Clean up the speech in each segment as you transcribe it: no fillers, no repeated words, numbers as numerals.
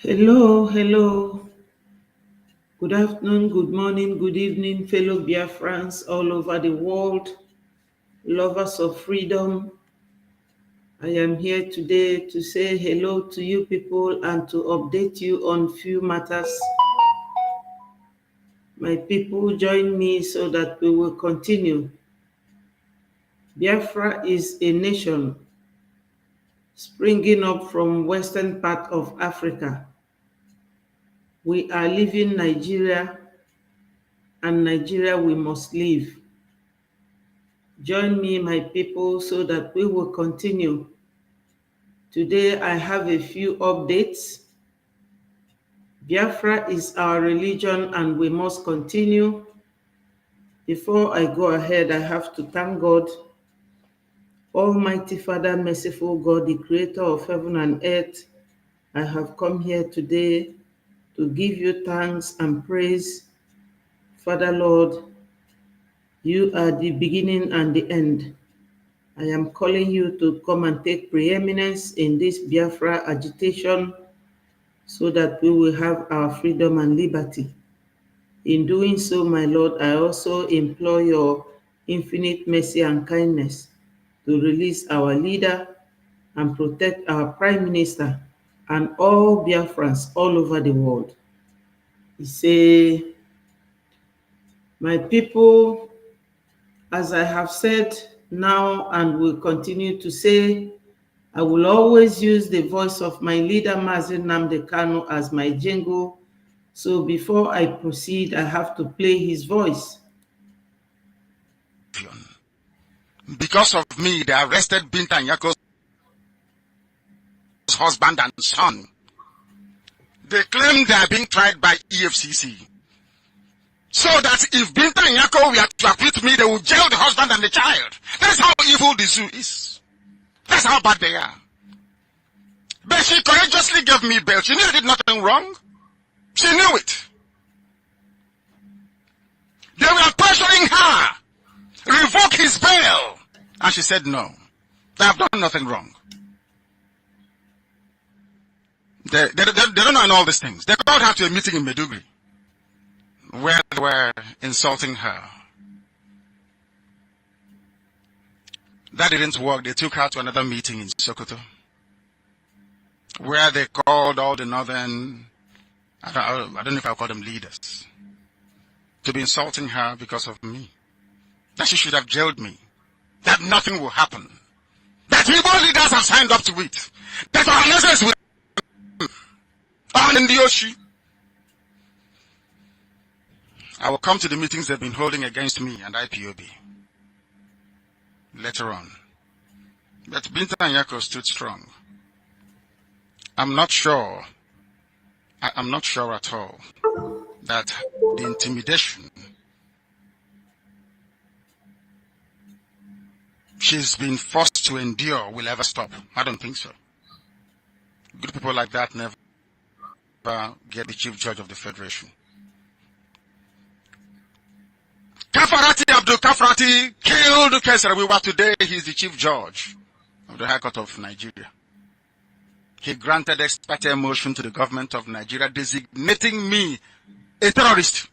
Hello, hello. Good afternoon, good morning, good evening, fellow Biafrans all over the world, lovers of freedom. I am here today to say hello to you people and to update you on few matters. My people, join me so that we will continue. Biafra is a nation springing up from western part of Africa. We are leaving Nigeria, and Nigeria we must leave. Join me, my people, so that we will continue. Today, I have a few updates. Biafra is our religion and we must continue. Before I go ahead, I have to thank God, Almighty Father, merciful God, the creator of heaven and earth. I have come here today to give you thanks and praise. Father, Lord, you are the beginning and the end. I am calling you to come and take preeminence in this Biafra agitation so that we will have our freedom and liberty. In doing so, my Lord, I also implore your infinite mercy and kindness to release our leader and protect our Prime Minister and all Biafrans all over the world. He say, my people, as I have said now and will continue to say, I will always use the voice of my leader, Mazi Nnamdi Kanu, as my jingle. So before I proceed, I have to play his voice. Because of me, they arrested Binta Nyako's husband and son. They claim they are being tried by EFCC. So that if Binta Nyako were to acquit me, they will jail the husband and the child. That's how evil the zoo is. That's how bad they are. But she courageously gave me bail. She knew I did nothing wrong. She knew it. They were pressuring her. Revoke his bail. And she said no. They have done nothing wrong. They don't know all these things. They called her to a meeting in Medugri where they were insulting her. That didn't work. They took her to another meeting in Sokoto where they called all the northern, I don't know if I'll call them leaders, to be insulting her because of me. That she should have jailed me. That nothing will happen. That Igbo leaders have signed up to it. That organizations will in the Oshi. I will come to the meetings they've been holding against me and IPOB later on. But Binta Nyako stood strong. I'm not sure at all that the intimidation she's been forced to endure will ever stop. I don't think so. Good people like that never get the chief judge of the federation. Kafarati Abdul Kafarati killed Kesarawiwa. Today he's the chief judge of the High Court of Nigeria. He granted ex parte motion to the government of Nigeria designating me a terrorist.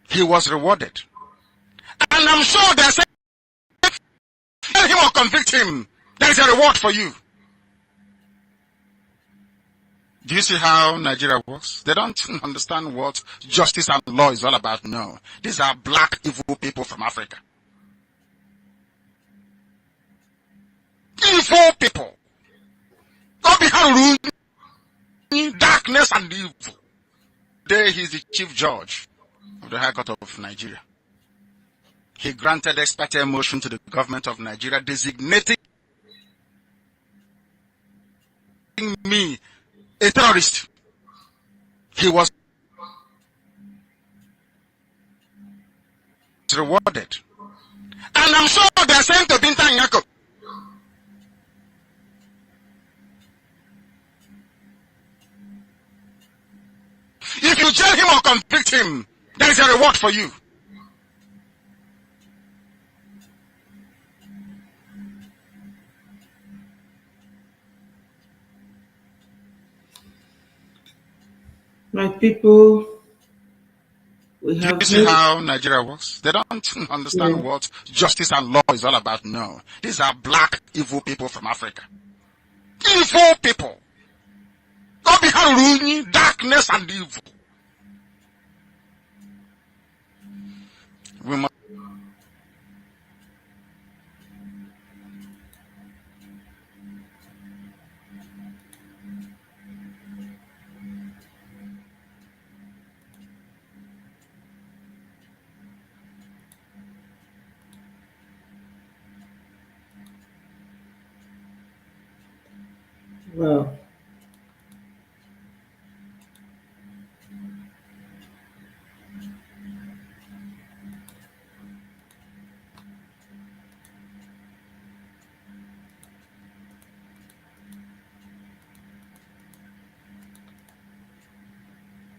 He was rewarded. And I'm sure they're saying, tell him or convict him. There is a reward for you. Do you see how Nigeria works? They don't understand what justice and law is all about. No. These are black, evil people from Africa. Evil people. Darkness and evil. Today he's the chief judge of the High Court of Nigeria. He granted ex parte motion to the government of Nigeria designating me a terrorist. He was rewarded. And I'm sure they're saying to Binta Nyako, if you jail him or convict him, there is a reward for you. My people, we Do you have see heard. how Nigeria works? They don't Yeah. understand what justice and law is all about. No. These are black, evil people from Africa. Evil people. Go behind darkness and evil. We must Well,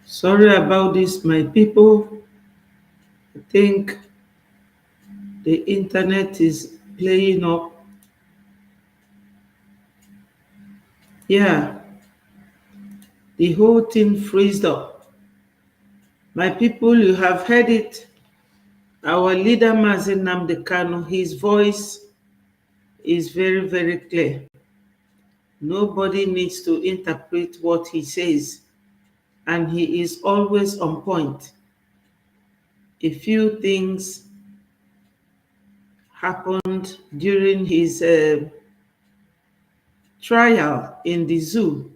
sorry about this, my people. I think the internet is playing up. Yeah, the whole thing freezed up. My people, you have heard it. Our leader, Mazen Namdekano, his voice is very, very clear. Nobody needs to interpret what he says, and he is always on point. A few things happened during his trial in the zoo,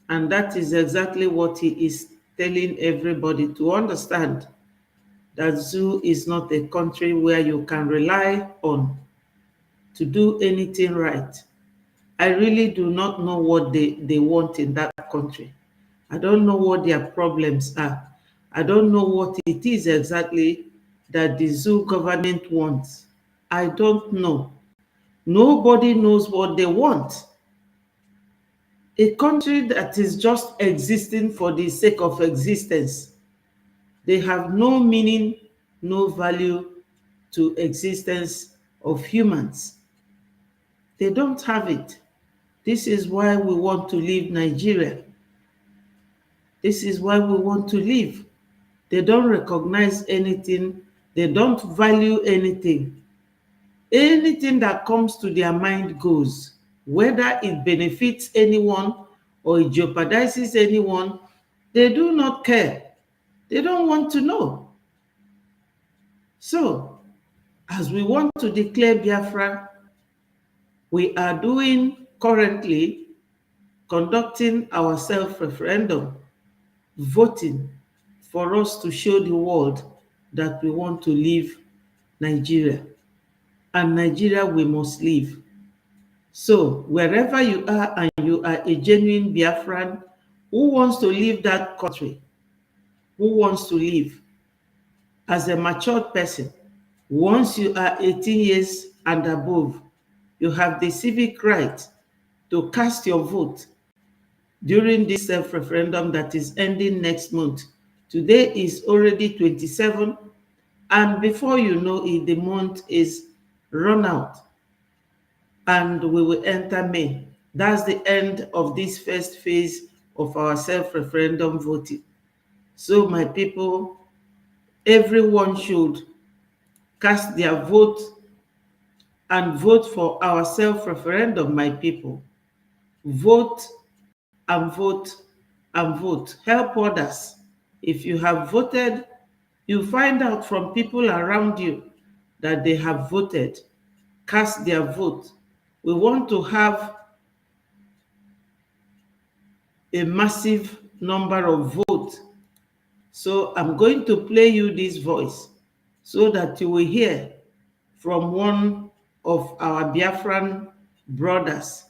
and that is exactly what he is telling everybody to understand, that zoo is not a country where you can rely on to do anything right. I really do not know what they want in that country. I don't know what their problems are. I don't know what it is exactly that the zoo government wants. I don't know. Nobody knows what they want. A country that is just existing for the sake of existence. They have no meaning, no value to existence of humans. They don't have it. This is why we want to leave Nigeria. This is why we want to leave. They don't recognize anything. They don't value anything. Anything that comes to their mind goes, whether it benefits anyone or it jeopardizes anyone, they do not care. They don't want to know. So, as we want to declare Biafra, we are doing currently conducting our self-referendum, voting for us to show the world that we want to leave Nigeria. And Nigeria we must leave. So wherever you are and you are a genuine Biafran who wants to leave that country, who wants to leave as a matured person, once you are 18 years and above, you have the civic right to cast your vote during this self-referendum that is ending next month. Today is already 27, and before you know it, the month is run out, and we will enter May. That's the end of this first phase of our self-referendum voting. So, my people, everyone should cast their vote and vote for our self-referendum, my people. Vote and vote and vote. Help others. If you have voted, you find out from people around you that they have voted. Cast their vote. We want to have a massive number of votes. So I'm going to play you this voice so that you will hear from one of our Biafran brothers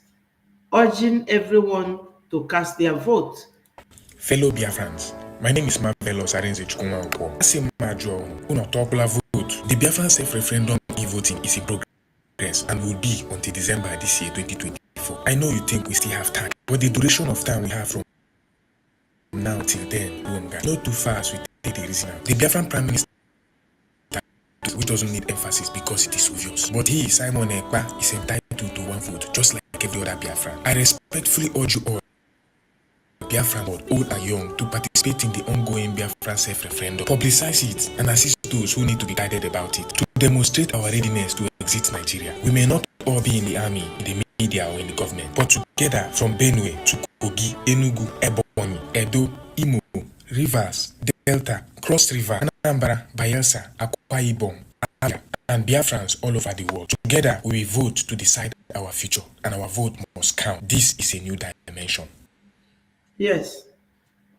urging everyone to cast their vote. Fellow Biafrans, my name is Marvelous Arenze Chukwuma. Ase majo uno topula vote. The Biafran self-referendum e-voting is in progress and will be until December this year, 2024. I know you think we still have time, but the duration of time we have from now till then, not too fast. We take the reason out. The Biafran Prime Minister, we doesn't need emphasis because it is obvious. But he, Simon Epka, is entitled to one vote, just like every other Biafran. I respectfully urge you all Biafran, old and young, to participate in the ongoing Biafran self-referendum, publicize it, and assist those who need to be guided about it, to demonstrate our readiness to exit Nigeria. We may not all be in the army, in the media, or in the government, but together from Benue to Kogi, Enugu, Ebonyi, Edo, Imo, Rivers, Delta, Cross River, Anambra, Bayelsa, Akwa Ibom, Abia, and Biafrans all over the world. Together, we will vote to decide our future, and our vote must count. This is a new dimension. Yes,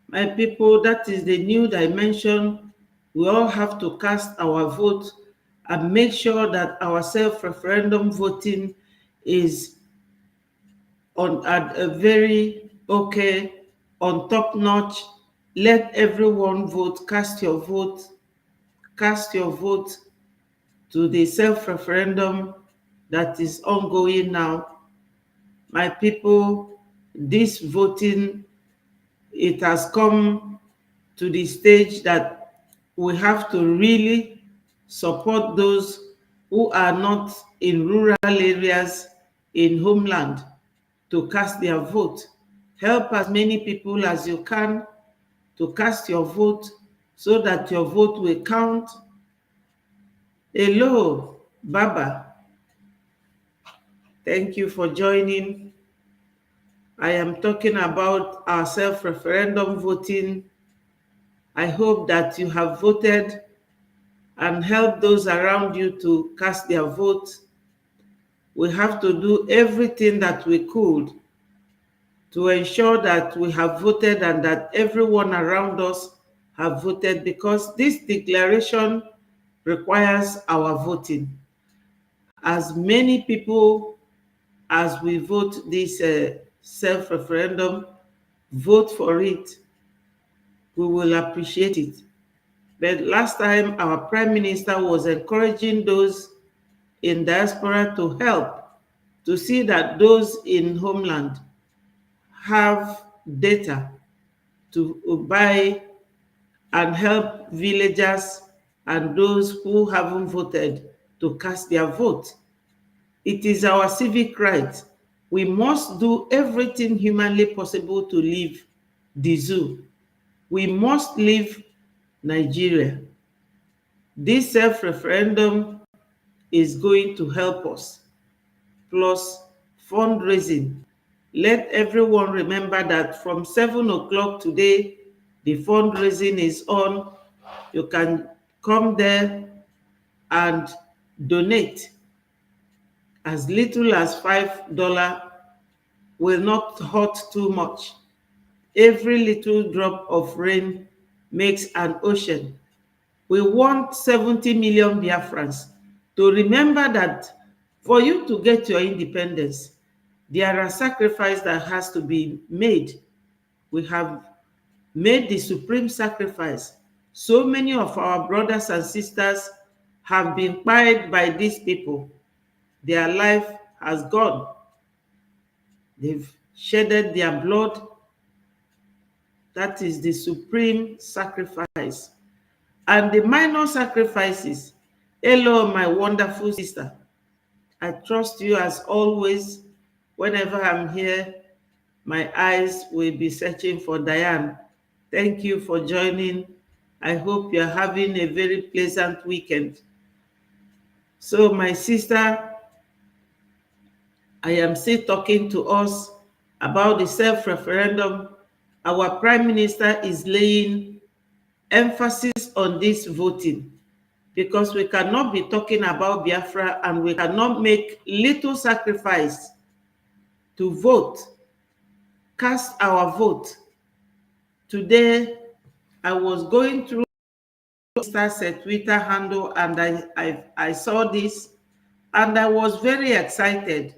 my people, that is the new dimension. We all have to cast our vote and make sure that our self-referendum voting is at a very on top notch. Let everyone vote, cast your vote to the self-referendum that is ongoing now. My people, this voting, it has come to the stage that we have to really support those who are not in rural areas in homeland to cast their vote. Help as many people as you can to cast your vote so that your vote will count. Hello, Baba. Thank you for joining. I am talking about our self-referendum voting. I hope that you have voted and help those around you to cast their vote. We have to do everything that we could to ensure that we have voted and that everyone around us have voted, because this declaration requires our voting. As many people as we vote this self-referendum, vote for it, we will appreciate it. But last time, our Prime Minister was encouraging those in diaspora to help to see that those in homeland have data to buy and help villagers and those who haven't voted to cast their vote. It is our civic right. We must do everything humanly possible to leave the zoo. We must leave Nigeria. This self-referendum is going to help us, plus fundraising. Let everyone remember that from 7 o'clock today, the fundraising is on. You can come there and donate. As little as $5 will not hurt too much. Every little drop of rain makes an ocean. We want 70 million Biafrans to remember that for you to get your independence, there are sacrifices that has to be made. We have made the supreme sacrifice. So many of our brothers and sisters have been killed by these people. Their life has gone. They've shedded their blood. That is the supreme sacrifice. And the minor sacrifices. Hello, my wonderful sister. I trust you as always. Whenever I'm here, my eyes will be searching for Diane. Thank you for joining. I hope you're having a very pleasant weekend. So, my sister, I am still talking to us about the self-referendum. Our Prime Minister is laying emphasis on this voting, because we cannot be talking about Biafra and we cannot make little sacrifice to vote, cast our vote. Today, I was going through Star's Twitter handle and I saw this and I was very excited.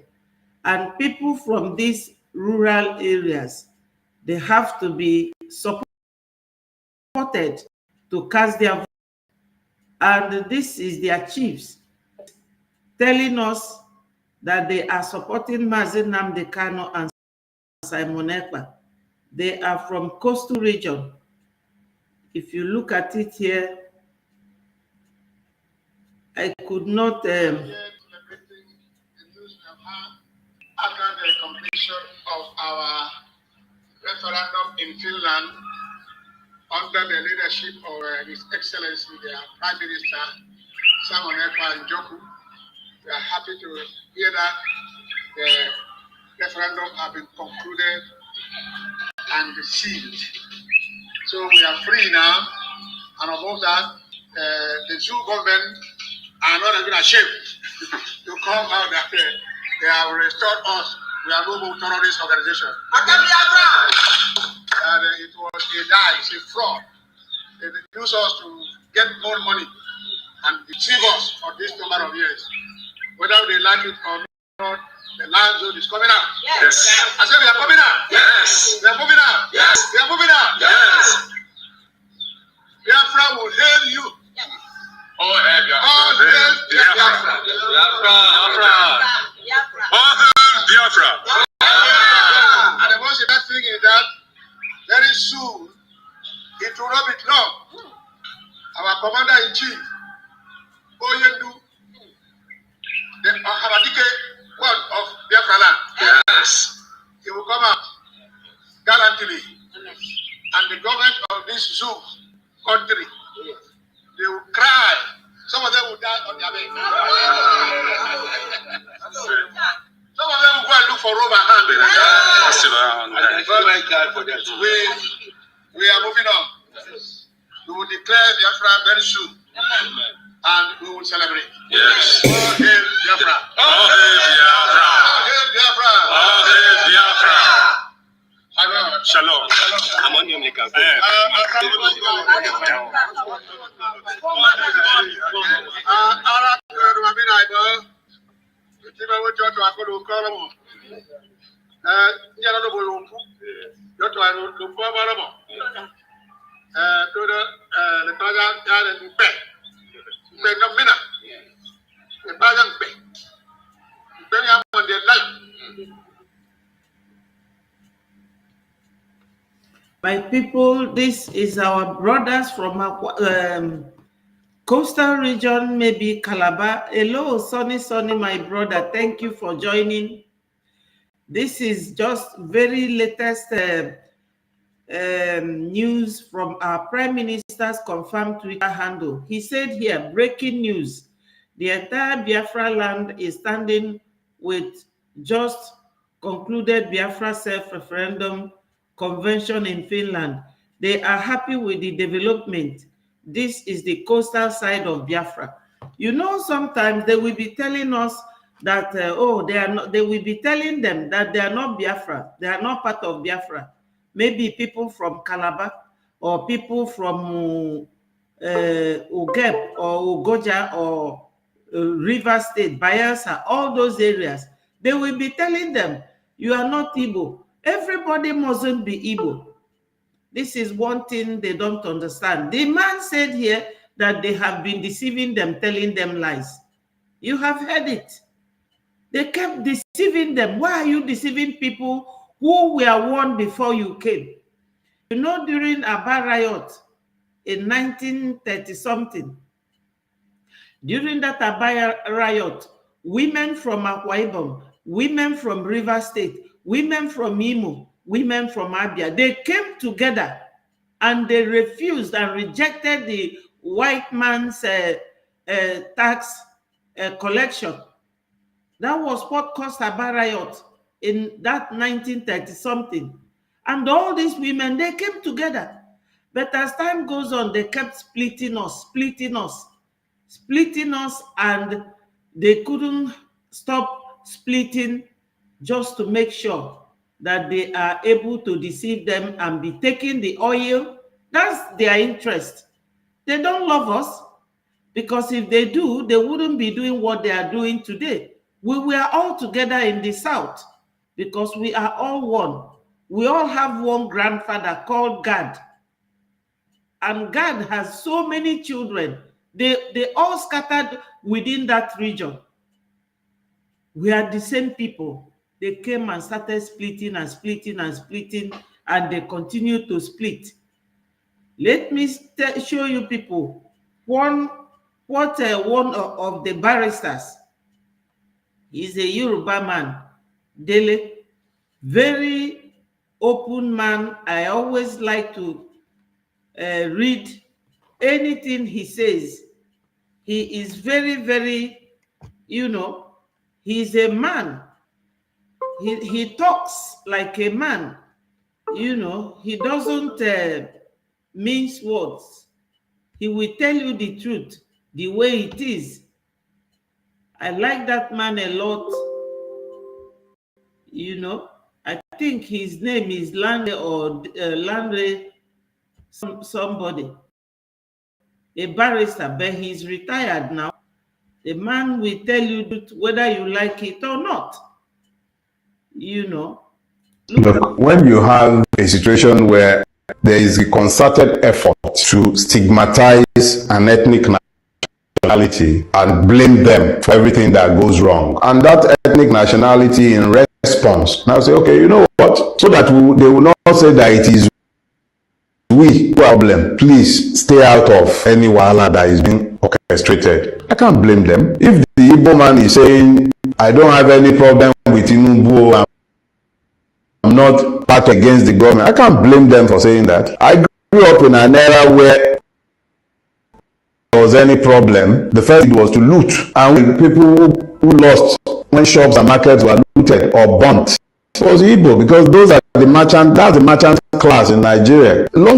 And people from these rural areas, they have to be supported to cast their vote. And this is their chiefs telling us that they are supporting Mazi Nnamdi Kanu and Simon Epka. They are from Coastal region. If you look at it here, I could not. After the completion of our referendum in Finland under the leadership of His Excellency, the Prime Minister, Simon Epka Njoku. We are happy to hear that the referendum has been concluded and sealed. So we are free now, and above that, the Zoo government are not even ashamed to come out that they have restored us. We are no more terrorist organization. And it was a lie, it's a fraud. They use us to get more money and deceive us for this number of years. Whether they like it or not, the land zone is coming out. Yes. I said we are coming out. Yes. We are moving out. Yes. We are moving out. Yes. Biafra will hail you. Yes. Oh, hey, Biafra. Oh, hail Biafra. Biafra. Oh, hail Biafra. And the most important thing is that very soon it will not be long. Our commander-in-chief, Oyendu, the Habadike one of Biafra land. Yes. He will come out gallantly. And the government of this zoo country, they will cry. Some of them will die on their bed. Some of them will go and look for rubber hand. We are moving on. We will declare Biafra very soon. And we will celebrate. Yes. Oh, hail Biafra. Oh, hail Biafra. Oh, hail Biafra. Oh, hail Biafra. Shalom. I'm on your makeup. My people, this is our brothers from coastal region, maybe Calabar. Hello, Sonny, my brother. Thank you for joining. This is just very latest news from our Prime Minister's confirmed Twitter handle. He said here, breaking news. The entire Biafra land is standing with just concluded Biafra self-referendum convention in Finland. They are happy with the development. This is the coastal side of Biafra. You know, sometimes they will be telling us that, they are not, they will be telling them that they are not Biafra. They are not part of Biafra. Maybe people from Calabar or people from Ugep or Ugoja or River State, Bayelsa, all those areas. They will be telling them, you are not Igbo. Everybody mustn't be Igbo. This is one thing they don't understand. The man said here that they have been deceiving them, telling them lies. You have heard it. They kept deceiving them. Why are you deceiving people who were warned before you came? You know, during Aba riot in 1930-something, during that Aba riot, women from Akwa Ibom, women from River State, women from Imo, women from Abia, they came together and they refused and rejected the white man's tax collection. That was what caused Aba riot in that 1930-something. And all these women, they came together. But as time goes on, they kept splitting us, and they couldn't stop splitting just to make sure that they are able to deceive them and be taking the oil. That's their interest. They don't love us, because if they do, they wouldn't be doing what they are doing today. We were all together in the South because we are all one. We all have one grandfather called God. And God has so many children. They all scattered within that region. We are the same people. They came and started splitting and splitting and splitting, and they continue to split. Let me show you people one of the barristers. He's a Yoruba man, Dele, very open man. I always like to read anything he says. He is very, very, he's a man. He talks like a man. He doesn't mince words. He will tell you the truth the way it is. I like that man a lot. I think his name is Landry or Landry somebody, a barrister, but he's retired now. The man will tell you whether you like it or not. Look, when you have a situation where there is a concerted effort to stigmatize an ethnic nationality and blame them for everything that goes wrong, and that ethnic nationality in response now say, okay, you know what, so that they will not say that it is we problem, please stay out of any wahala that is being orchestrated. I can't blame them. If the Igbo man is saying, I don't have any problem with Tinubu, I'm not part against the government, I can't blame them for saying that. I grew up in an era where there was any problem, the first thing was to loot. And when people who lost, when shops and markets were looted or burnt, it was Igbo, because those are the merchant, that's the merchant class in Nigeria. A long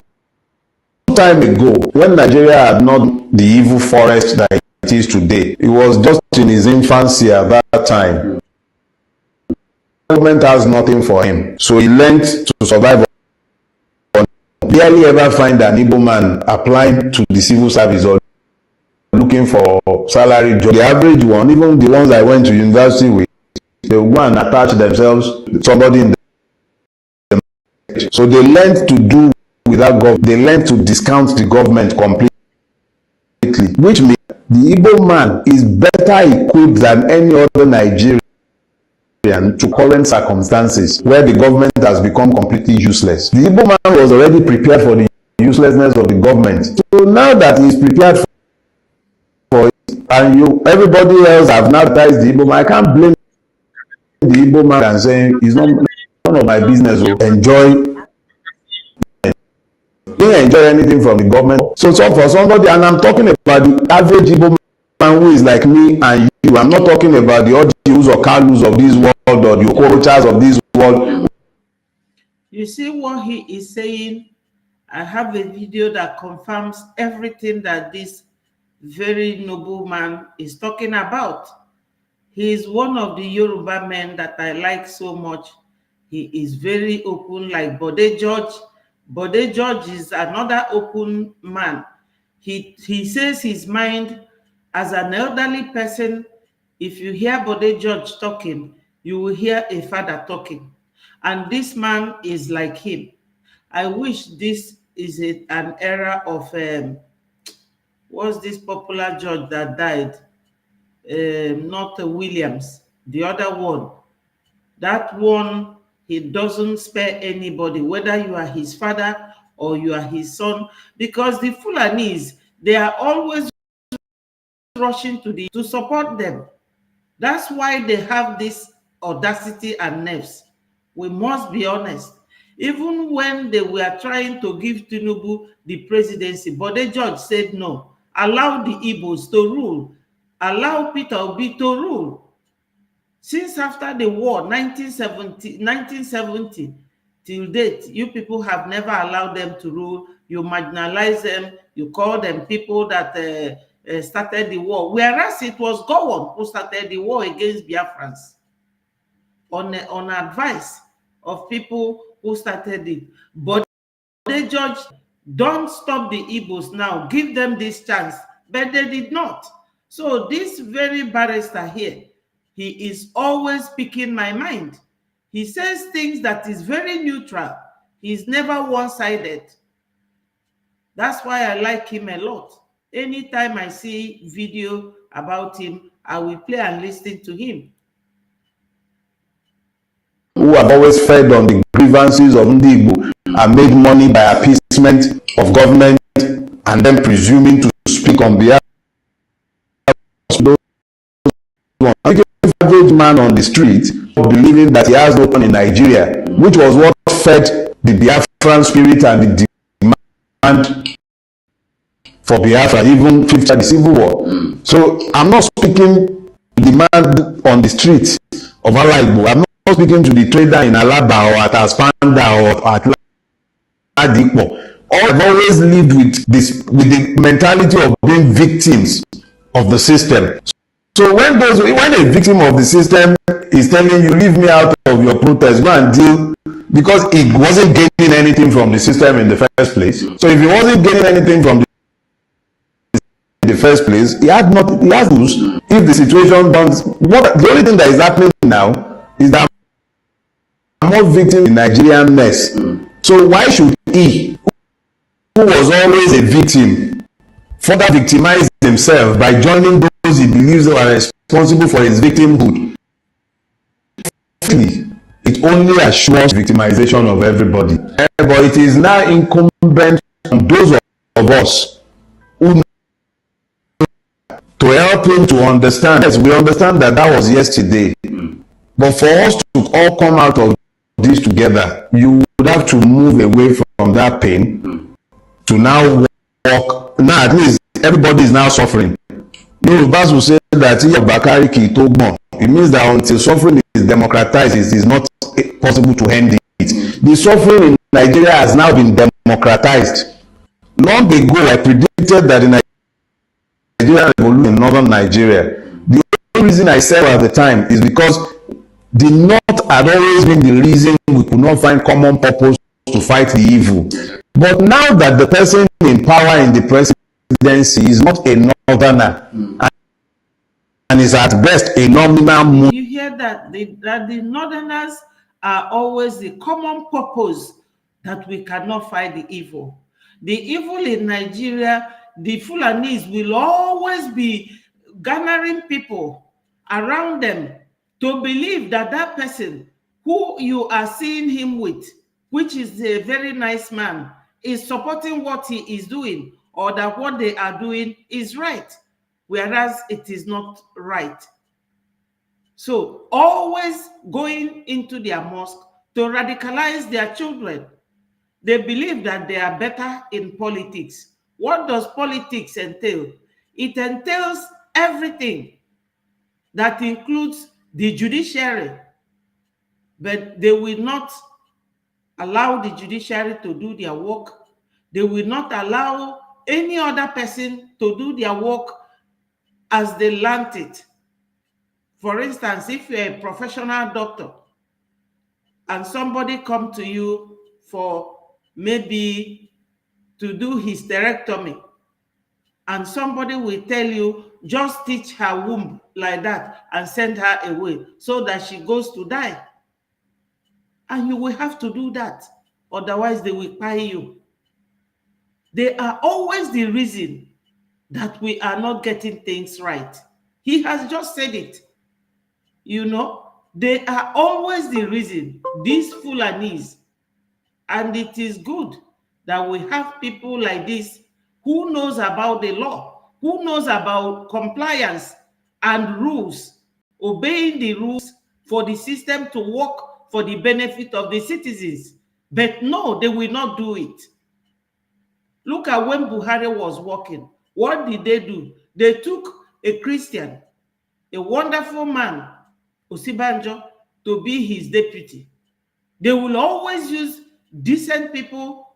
time ago, when Nigeria had not the evil forest that it is today, it was just in his infancy at that time. The government has nothing for him, so he learned to survive. Barely ever find an Igbo man applying to the civil service or looking for salary job. The average one, even the ones I went to university with, they will go and attach themselves to somebody in the market. So they learned to do without government. They learned to discount the government completely, which means the Igbo man is better equipped than any other Nigerian to current circumstances where the government has become completely useless. The Igbo man was already prepared for the uselessness of the government. So now that he is prepared for it, and everybody else have now advised the Igbo man, I can't blame the Igbo man and saying it's not none of my business to enjoy. He didn't enjoy anything from the government. So for somebody, and I'm talking about the average Igbo man who is like me and you, I'm not talking about the Ojis or Kalus of this world or the Okorochas of this world. You see what he is saying? I have a video that confirms everything that this very noble man is talking about. He is one of the Yoruba men that I like so much. He is very open, like Bode George. Bode George is another open man. He says his mind as an elderly person. If you hear Bode George talking, you will hear a father talking. And this man is like him. I wish this is an era of, what's this popular judge that died? Not Williams, the other one. That one, he doesn't spare anybody, whether you are his father or you are his son, because the Fulanis, they are always rushing to support them. That's why they have this audacity and nerves. We must be honest. Even when they were trying to give Tinubu the presidency, Bode George said no. Allow the Igbos to rule. Allow Peter Obi to rule. Since after the war, 1970 till date, you people have never allowed them to rule. You marginalize them. You call them people that started the war, whereas it was Gowon who started the war against Biafrans on advice of people who started it. But the judge, don't stop the Igbos now, give them this chance, but they did not. So this very barrister here, he is always picking my mind. He says things that is very neutral. He's never one-sided. That's why I like him a lot. Anytime I see video about him, I will play and listen to him. Who have always fed on the grievances of Igbo and made money by appeasement of government and then presuming to speak on behalf of those average man on the street believing that he has no one in Nigeria, which was what fed the Biafran spirit and the demand for Biafra even after the civil war. So I'm not speaking demand on the streets of Alaibu. I'm not speaking to the trader in Alaba or at Aspanda or at Ladipo. I've always lived with the mentality of being victims of the system. So when a victim of the system is telling you, leave me out of your protest, go and deal, because he wasn't gaining anything from the system in the first place. So if he wasn't gaining anything from the first place, he had to lose. If the situation comes, the only thing that is happening now is that more victims in Nigerian mess. So why should he, who was always a victim, further victimize himself by joining those he believes are responsible for his victimhood? It only assures victimization of everybody. But it is now incumbent on those of us who to help him to understand. Yes, we understand that was yesterday. But for us to all come out of this together, you would have to move away from that pain to now walk. Now at least everybody is now suffering. Yorubas will say that it means that until suffering is democratized, it is not possible to end it. The suffering in Nigeria has now been democratized. Long ago, I predicted that the Nigerian revolution in northern Nigeria, the only reason I said at the time is because the North had always been the reason we could not find common purpose to fight the evil. But now that the person in power in the presidency is not a northerner and is at best a nominal. You hear that the northerners are always the common purpose that we cannot fight the evil. The evil in Nigeria, the Fulanis will always be gathering people around them to believe that that person who you are seeing him with, which is a very nice man, is supporting what he is doing, or that what they are doing is right, whereas it is not right. So always going into their mosque to radicalize their children. They believe that they are better in politics. What does politics entail? It entails everything that includes the judiciary, but they will not allow the judiciary to do their work. They will not allow any other person to do their work as they learned it. For instance, if you're a professional doctor and somebody come to you for maybe to do hysterectomy, and somebody will tell you, just stitch her womb like that and send her away so that she goes to die. And you will have to do that. Otherwise, they will pay you. They are always the reason that we are not getting things right. He has just said it. You know, they are always the reason, these Fulanis. And it is good that we have people like this who knows about the law, who knows about compliance and rules, obeying the rules for the system to work for the benefit of the citizens. But no, they will not do it. Look at when Buhari was working. What did they do? They took a Christian, a wonderful man, Osibanjo, to be his deputy. They will always use decent people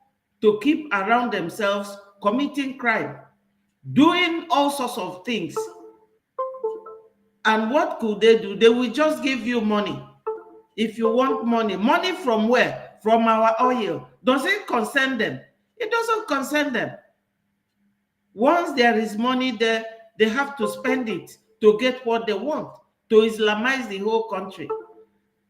to keep around themselves, committing crime, doing all sorts of things. And what could they do? They will just give you money. If you want money, money from where? From our oil. Does it concern them? It doesn't concern them. Once there is money there, they have to spend it to get what they want, to Islamize the whole country.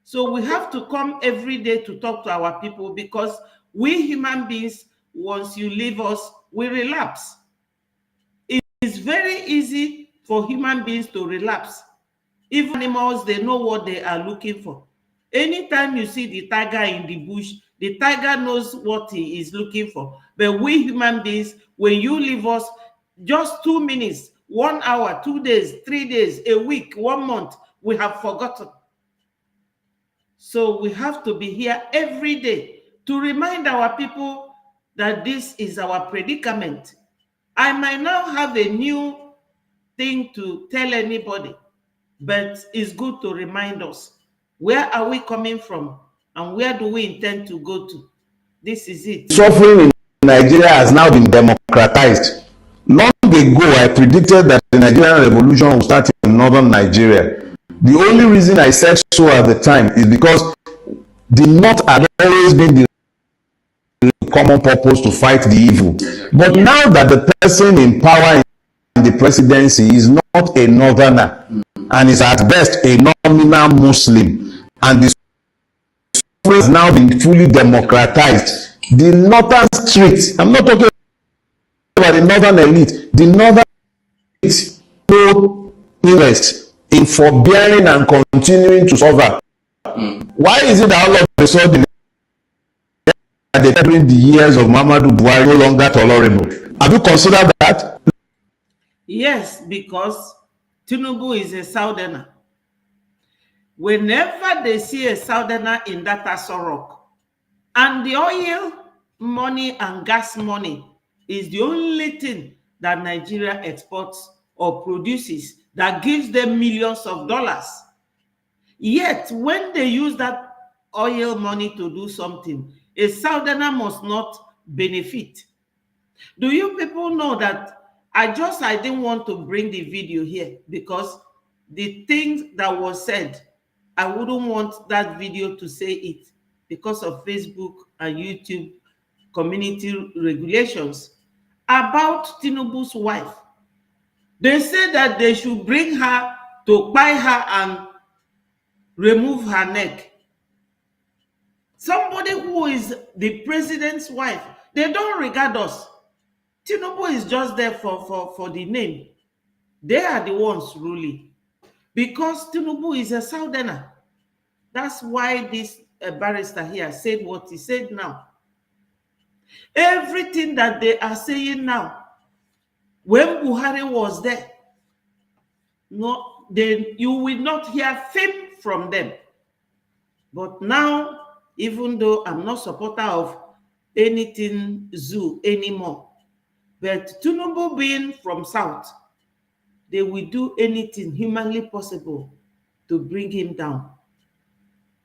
So we have to come every day to talk to our people, because we human beings, once you leave us, we relapse. It is very easy for human beings to relapse. Even animals, they know what they are looking for. Anytime you see the tiger in the bush, the tiger knows what he is looking for. But we human beings, when you leave us, just 2 minutes, 1 hour, 2 days, 3 days, a week, 1 month, we have forgotten. So we have to be here every day to remind our people that this is our predicament. I might now have a new thing to tell anybody, but it's good to remind us, where are we coming from and where do we intend to go to? This is it. Suffering in Nigeria has now been democratized. Long ago, I predicted that the Nigerian revolution would start in northern Nigeria. The only reason I said so at the time is because the North had always been the common purpose to fight the evil. But now that the person in power in the presidency is not a northerner and is at best a nominal Muslim, and the suffering has now been fully democratized, the northern streets, I'm not talking about the northern elite, the northern elite no interest in forbearing and continuing to suffer. Why is it that all of a sudden during the years of Muhammadu Buhari no longer tolerable? Have you considered that? Yes, because Tinubu is a southerner. Whenever they see a southerner in that Aso Rock, and the oil money and gas money is the only thing that Nigeria exports or produces that gives them millions of dollars. Yet, when they use that oil money to do something, a southerner must not benefit. Do you people know that I didn't want to bring the video here because the things that was said, I wouldn't want that video to say it because of Facebook and YouTube community regulations about Tinubu's wife. They said that they should bring her to buy her and remove her neck. Somebody who is the president's wife, they don't regard us. Tinubu is just there for the name. They are the ones ruling. Because Tinubu is a southerner. That's why this barrister here said what he said now. Everything that they are saying now, when Buhari was there, no, then you will not hear fame from them. But now, even though I'm not supporter of anything zoo anymore, but Tinubu being from South, they will do anything humanly possible to bring him down.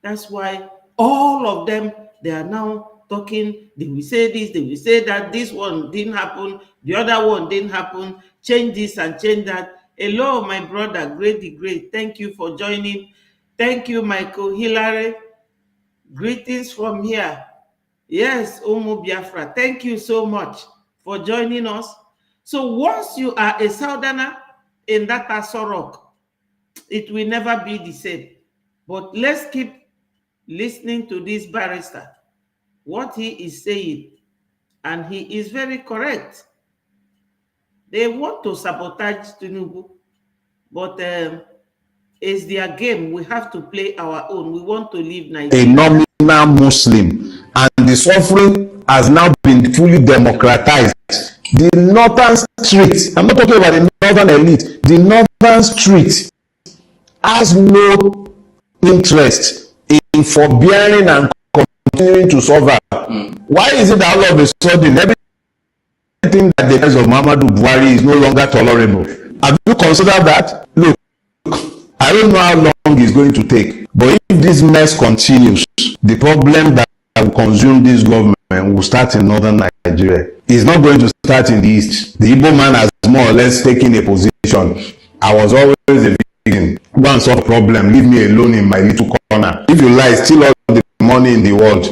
That's why all of them, they are now talking, they will say this, they will say that, this one didn't happen, the other one didn't happen, change this and change that. Hello, my brother, great, thank you for joining. Thank you, Michael Hillary. Greetings from here. Yes, Omo Biafra, thank you so much for joining us. So once you are a southerner in that Aso Rock, it will never be the same. But let's keep listening to this barrister, what he is saying, and he is very correct. They want to sabotage Tinubu, but it's their game. We have to play our own. We want to live Nigeria. A nominal Muslim, and the suffering has now been fully democratized. The northern street, I'm not talking about the northern elite, the northern street has no interest in forbearing and continuing to suffer. Why is it that all of a sudden everything that the rise of Muhammadu Buhari is no longer tolerable? Have you considered that? Look, I don't know how long it's going to take, but if this mess continues, the problem that will consume this government will start in northern Nigeria. It's not going to start in the east. The Igbo man has more or less taken a position. I was always a victim. Go and solve a problem. Leave me alone in my little corner. If you lie, steal all the money in the world,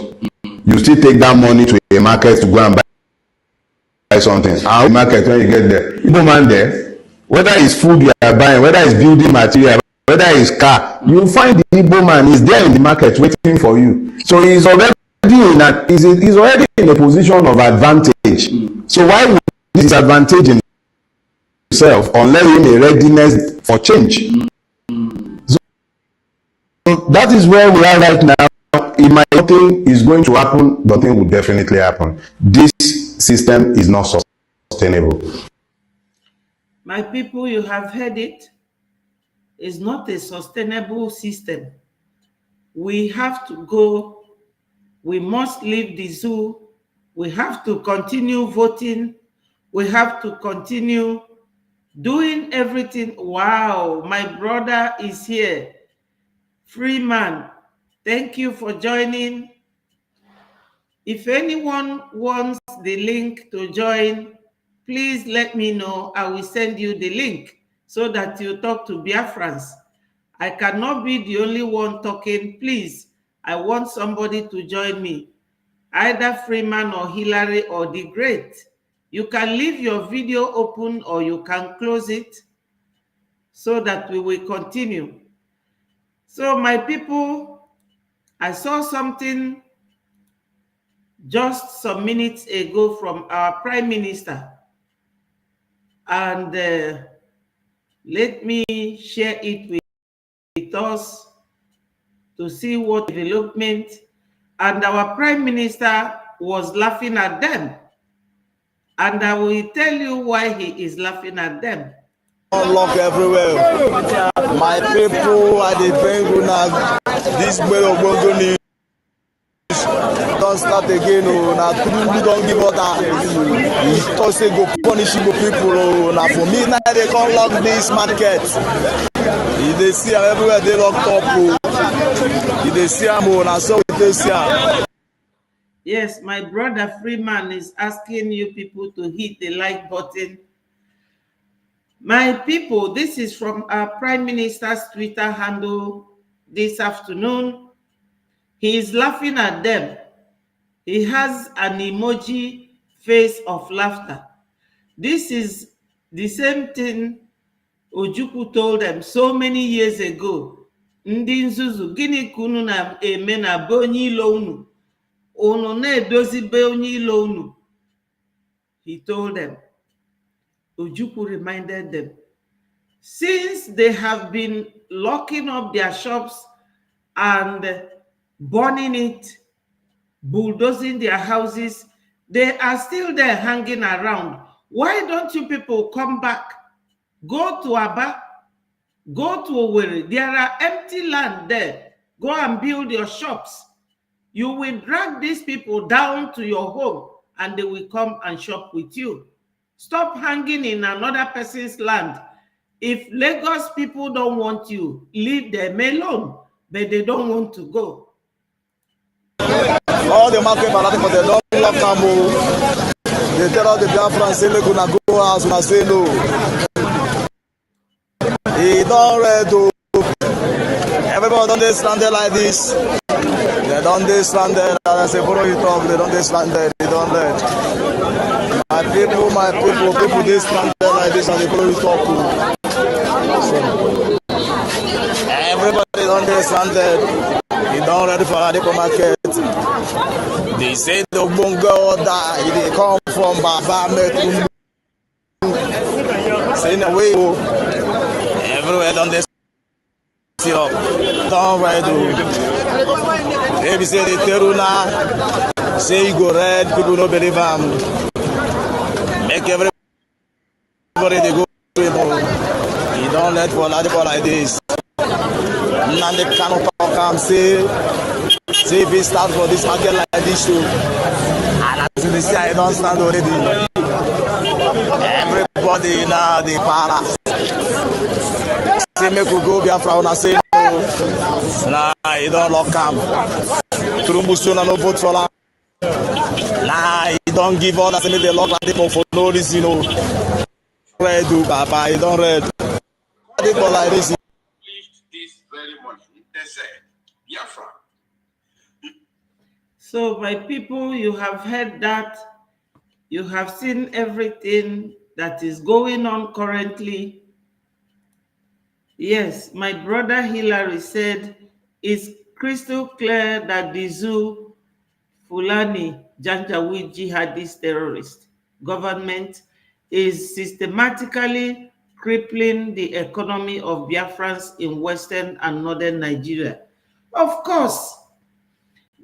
you still take that money to a market to go and buy something. How market when you get there? Igbo man there, whether it's food you are buying, whether it's building material, whether it's car, you find the Igbo man is there in the market waiting for you. So he's already he's already in a position of advantage. So why would he disadvantage himself unless he has a readiness for change? So that is where we are right now. If nothing is going to happen, nothing will definitely happen. This system is not sustainable. My people, you have heard it. It's not a sustainable system. We have to go We must leave the zoo. We have to continue voting. We have to continue doing everything. Wow, my brother is here. Freeman, thank you for joining. If anyone wants the link to join, please let me know. I will send you the link so that you talk to Biafrans. I cannot be the only one talking. Please, I want somebody to join me, either Freeman or Hillary or the Great. You can leave your video open or you can close it so that we will continue. So my people, I saw something just some minutes ago from our Prime Minister. And let me share it with us to see what development. And our Prime Minister was laughing at them. And I will tell you why he is laughing at them. Unlock everywhere. My people are the Benguna. This way of Bongo news. Don't start again. Now, we don't give up that. We don't say go punish people. Now, for me, now they can't lock this market. If they see everywhere, they lock up. If they see them, now so they see them. Yes, my brother Freeman is asking you people to hit the like button. My people, this is from our Prime Minister's Twitter handle this afternoon. He is laughing at them. He has an emoji face of laughter. This is the same thing Ojukwu told them so many years ago. Ndị nzuzu, gịnị ka unu na-eme na be onye ilo unu? Unu na-edozi be onye ilo unu? He told them. Ojukwu reminded them, since they have been locking up their shops and burning it, bulldozing their houses, they are still there hanging around. Why don't you people come back? Go to Aba, go to Owerri. There are empty land there. Go and build your shops. You will drag these people down to your home and they will come and shop with you. Stop hanging in another person's land. If Lagos people don't want you, leave them alone, but they don't want to go. All the market but they don't lock them. They tell all the Biafrans say they're gonna go out and say no. He don't read. Everybody don't stand there like this. They don't stand there. I say follow you talk. They don't stand there. They don't let. My people, they stand there like this and they follow you talk. So, everybody don't stand there. They don't ready for the market. They say the bongo that they come from Baba Metum. Say no way. Everywhere don't they see up. Don't ready. They say the Teruna. Say you go red. People don't believe them. Make everybody they go. You don't let for like this. And they cannot talk and say if we start for this market like this too. And as you see, I don't stand already. Everybody now the para. Say make we go Biafra and say no. Nah, you don't lock him. Trumbusuna no vote for that. Nah, you don't give all that. They lock people for no reason, you know. Red do Papa, you don't read. People like this. So my people, you have heard that. You have seen everything that is going on currently. Yes, my brother Hillary said it's crystal clear that the zoo Fulani Janjaweed jihadist terrorist government is systematically crippling the economy of Biafrans in western and northern Nigeria. Of course,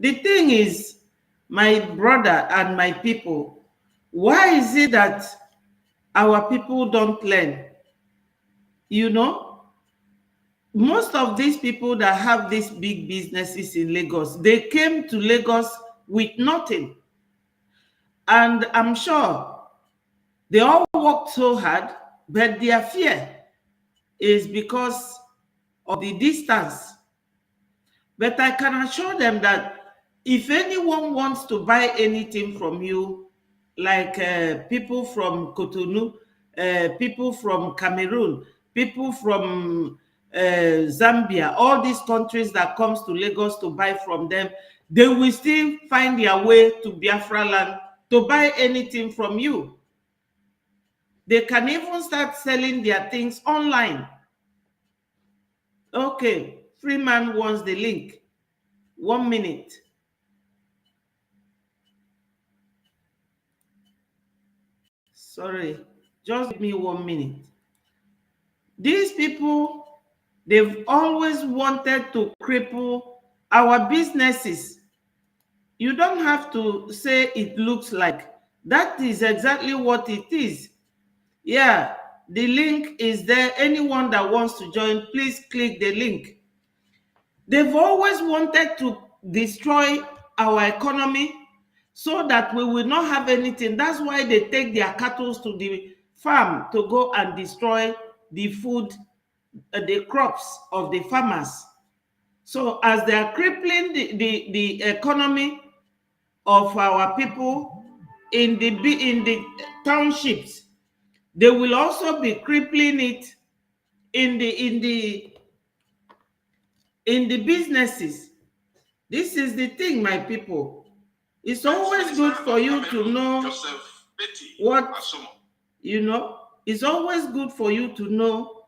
the thing is, my brother and my people, why is it that our people don't learn? You know, most of these people that have these big businesses in Lagos, they came to Lagos with nothing. And I'm sure they all worked so hard, but their fear is because of the distance. But I can assure them that if anyone wants to buy anything from you, like people from Cotonou, people from Cameroon, people from Zambia, all these countries that comes to Lagos to buy from them, they will still find their way to Biafra land to buy anything from you. They can even start selling their things online. Okay, Freeman wants the link. 1 minute. Sorry, just give me 1 minute. These people, they've always wanted to cripple our businesses. You don't have to say it looks like. That is exactly what it is. Yeah, the link is there. Anyone that wants to join, please click the link. They've always wanted to destroy our economy so that we will not have anything. That's why they take their cattle to the farm to go and destroy the food, the crops of the farmers. So as they are crippling the economy of our people in the townships, they will also be crippling it in the businesses. This is the thing, my people. It's always good for you to know what, it's always good for you to know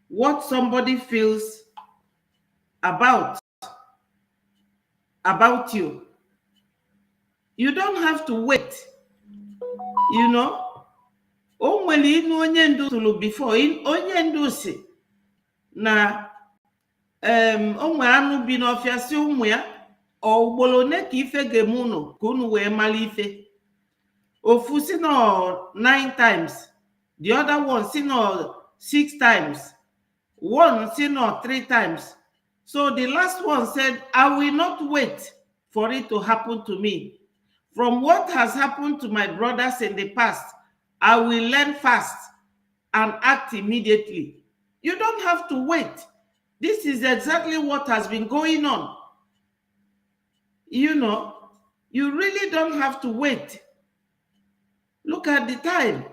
what somebody feels about you. You don't have to wait. O nwere inu onye ndu tụrụ before onye ndu si na o nwere anụ bi n'ọfịa si ụmụ ya ugboro one ka ife ga-eme unu ka unu wee mara ife. Ofu si no 9 times, the other one si no 6 times, one si no 3 times. So the last one said, I will not wait for it to happen to me. From what has happened to my brothers in the past, I will learn fast and act immediately. You don't have to wait. This is exactly what has been going on. You really don't have to wait. Look at the time.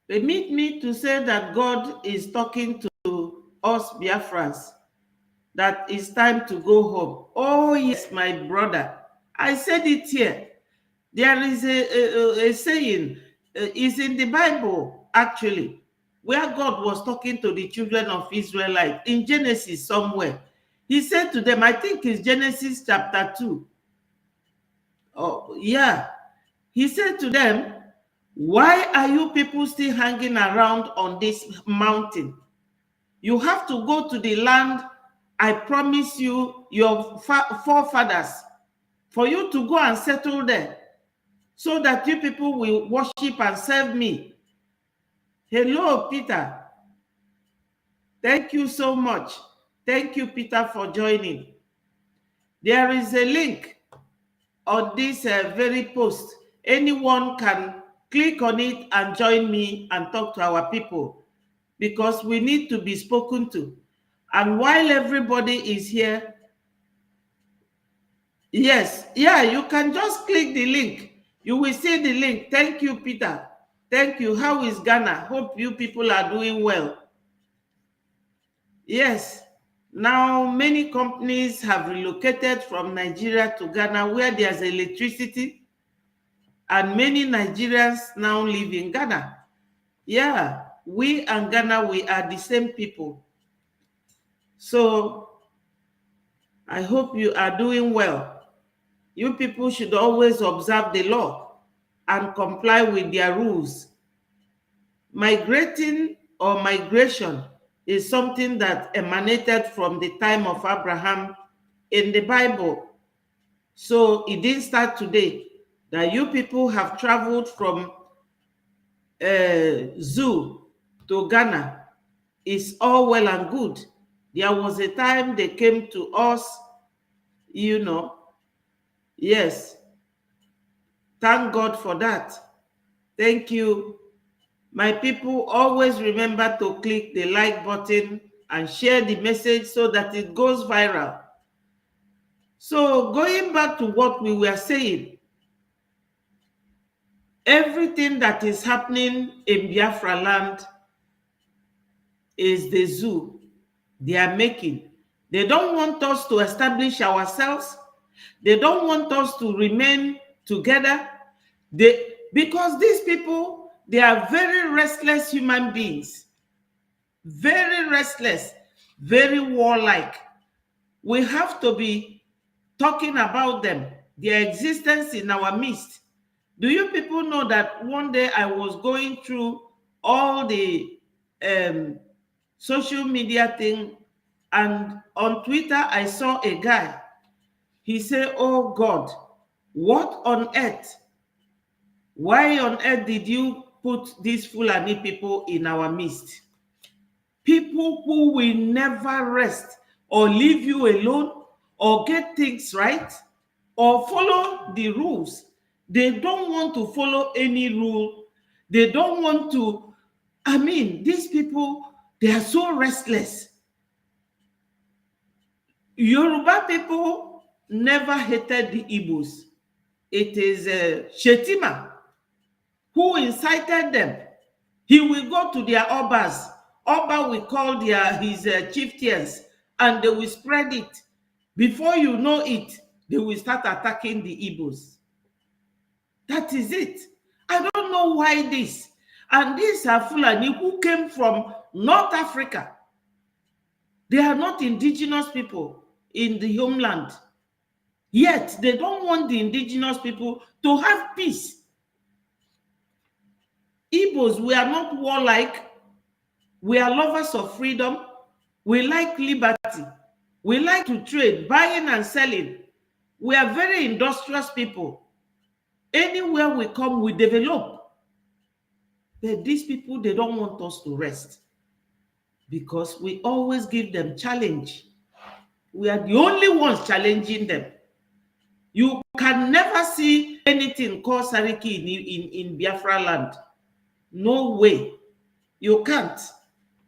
Permit me to say that God is talking to us Biafrans, that it's time to go home. Oh yes, my brother. I said it here. There is a saying, it's in the Bible actually, where God was talking to the children of Israelite in Genesis somewhere. He said to them, I think it's Genesis chapter 2. Oh, yeah. He said to them, why are you people still hanging around on this mountain? You have to go to the land I promise you, your forefathers, for you to go and settle there, so that you people will worship and serve me. Hello, Peter. Thank you so much. Thank you, Peter, for joining. There is a link on this very post. Anyone can click on it and join me and talk to our people, because we need to be spoken to. And while everybody is here, yes, yeah, you can just click the link. You will see the link. Thank you, Peter. Thank you. How is Ghana? Hope you people are doing well. Yes, now many companies have relocated from Nigeria to Ghana, where there's electricity, and many Nigerians now live in Ghana. Yeah, we and Ghana, we are the same people. So I hope you are doing well. You people should always observe the law and comply with their rules. Migrating or migration is something that emanated from the time of Abraham in the Bible. So it didn't start today. That you people have traveled from Zoo to Ghana is all well and good. There was a time they came to us, you know. Yes. Thank God for that. Thank you. My people, always remember to click the like button and share the message so that it goes viral. So going back to what we were saying, everything that is happening in Biafra land is the zoo they are making. They don't want us to establish ourselves. They don't want us to remain together. Because these people, they are very restless human beings. Very restless, very warlike. We have to be talking about them, their existence in our midst. Do you people know that one day I was going through all the social media thing, and on Twitter I saw a guy. He said, "Oh God, what on earth? Why on earth did you put these Fulani people in our midst? People who will never rest or leave you alone or get things right or follow the rules. They don't want to follow any rule. They don't want to, these people, they are so restless. Yoruba people never hated the Igbos. It is Shetima who incited them. He will go to their obas. Oba will call his chieftains, and they will spread it. Before you know it, they will start attacking the Igbos. That is it. I don't know why this. And these are Fulani who came from North Africa. They are not indigenous people in the homeland. Yet, they don't want the indigenous people to have peace. Igbos, we are not warlike. We are lovers of freedom. We like liberty. We like to trade, buying and selling. We are very industrious people. Anywhere we come, we develop. But these people, they don't want us to rest because we always give them challenge. We are the only ones challenging them. You can never see anything called Sariki in Biafra land. No way. You can't.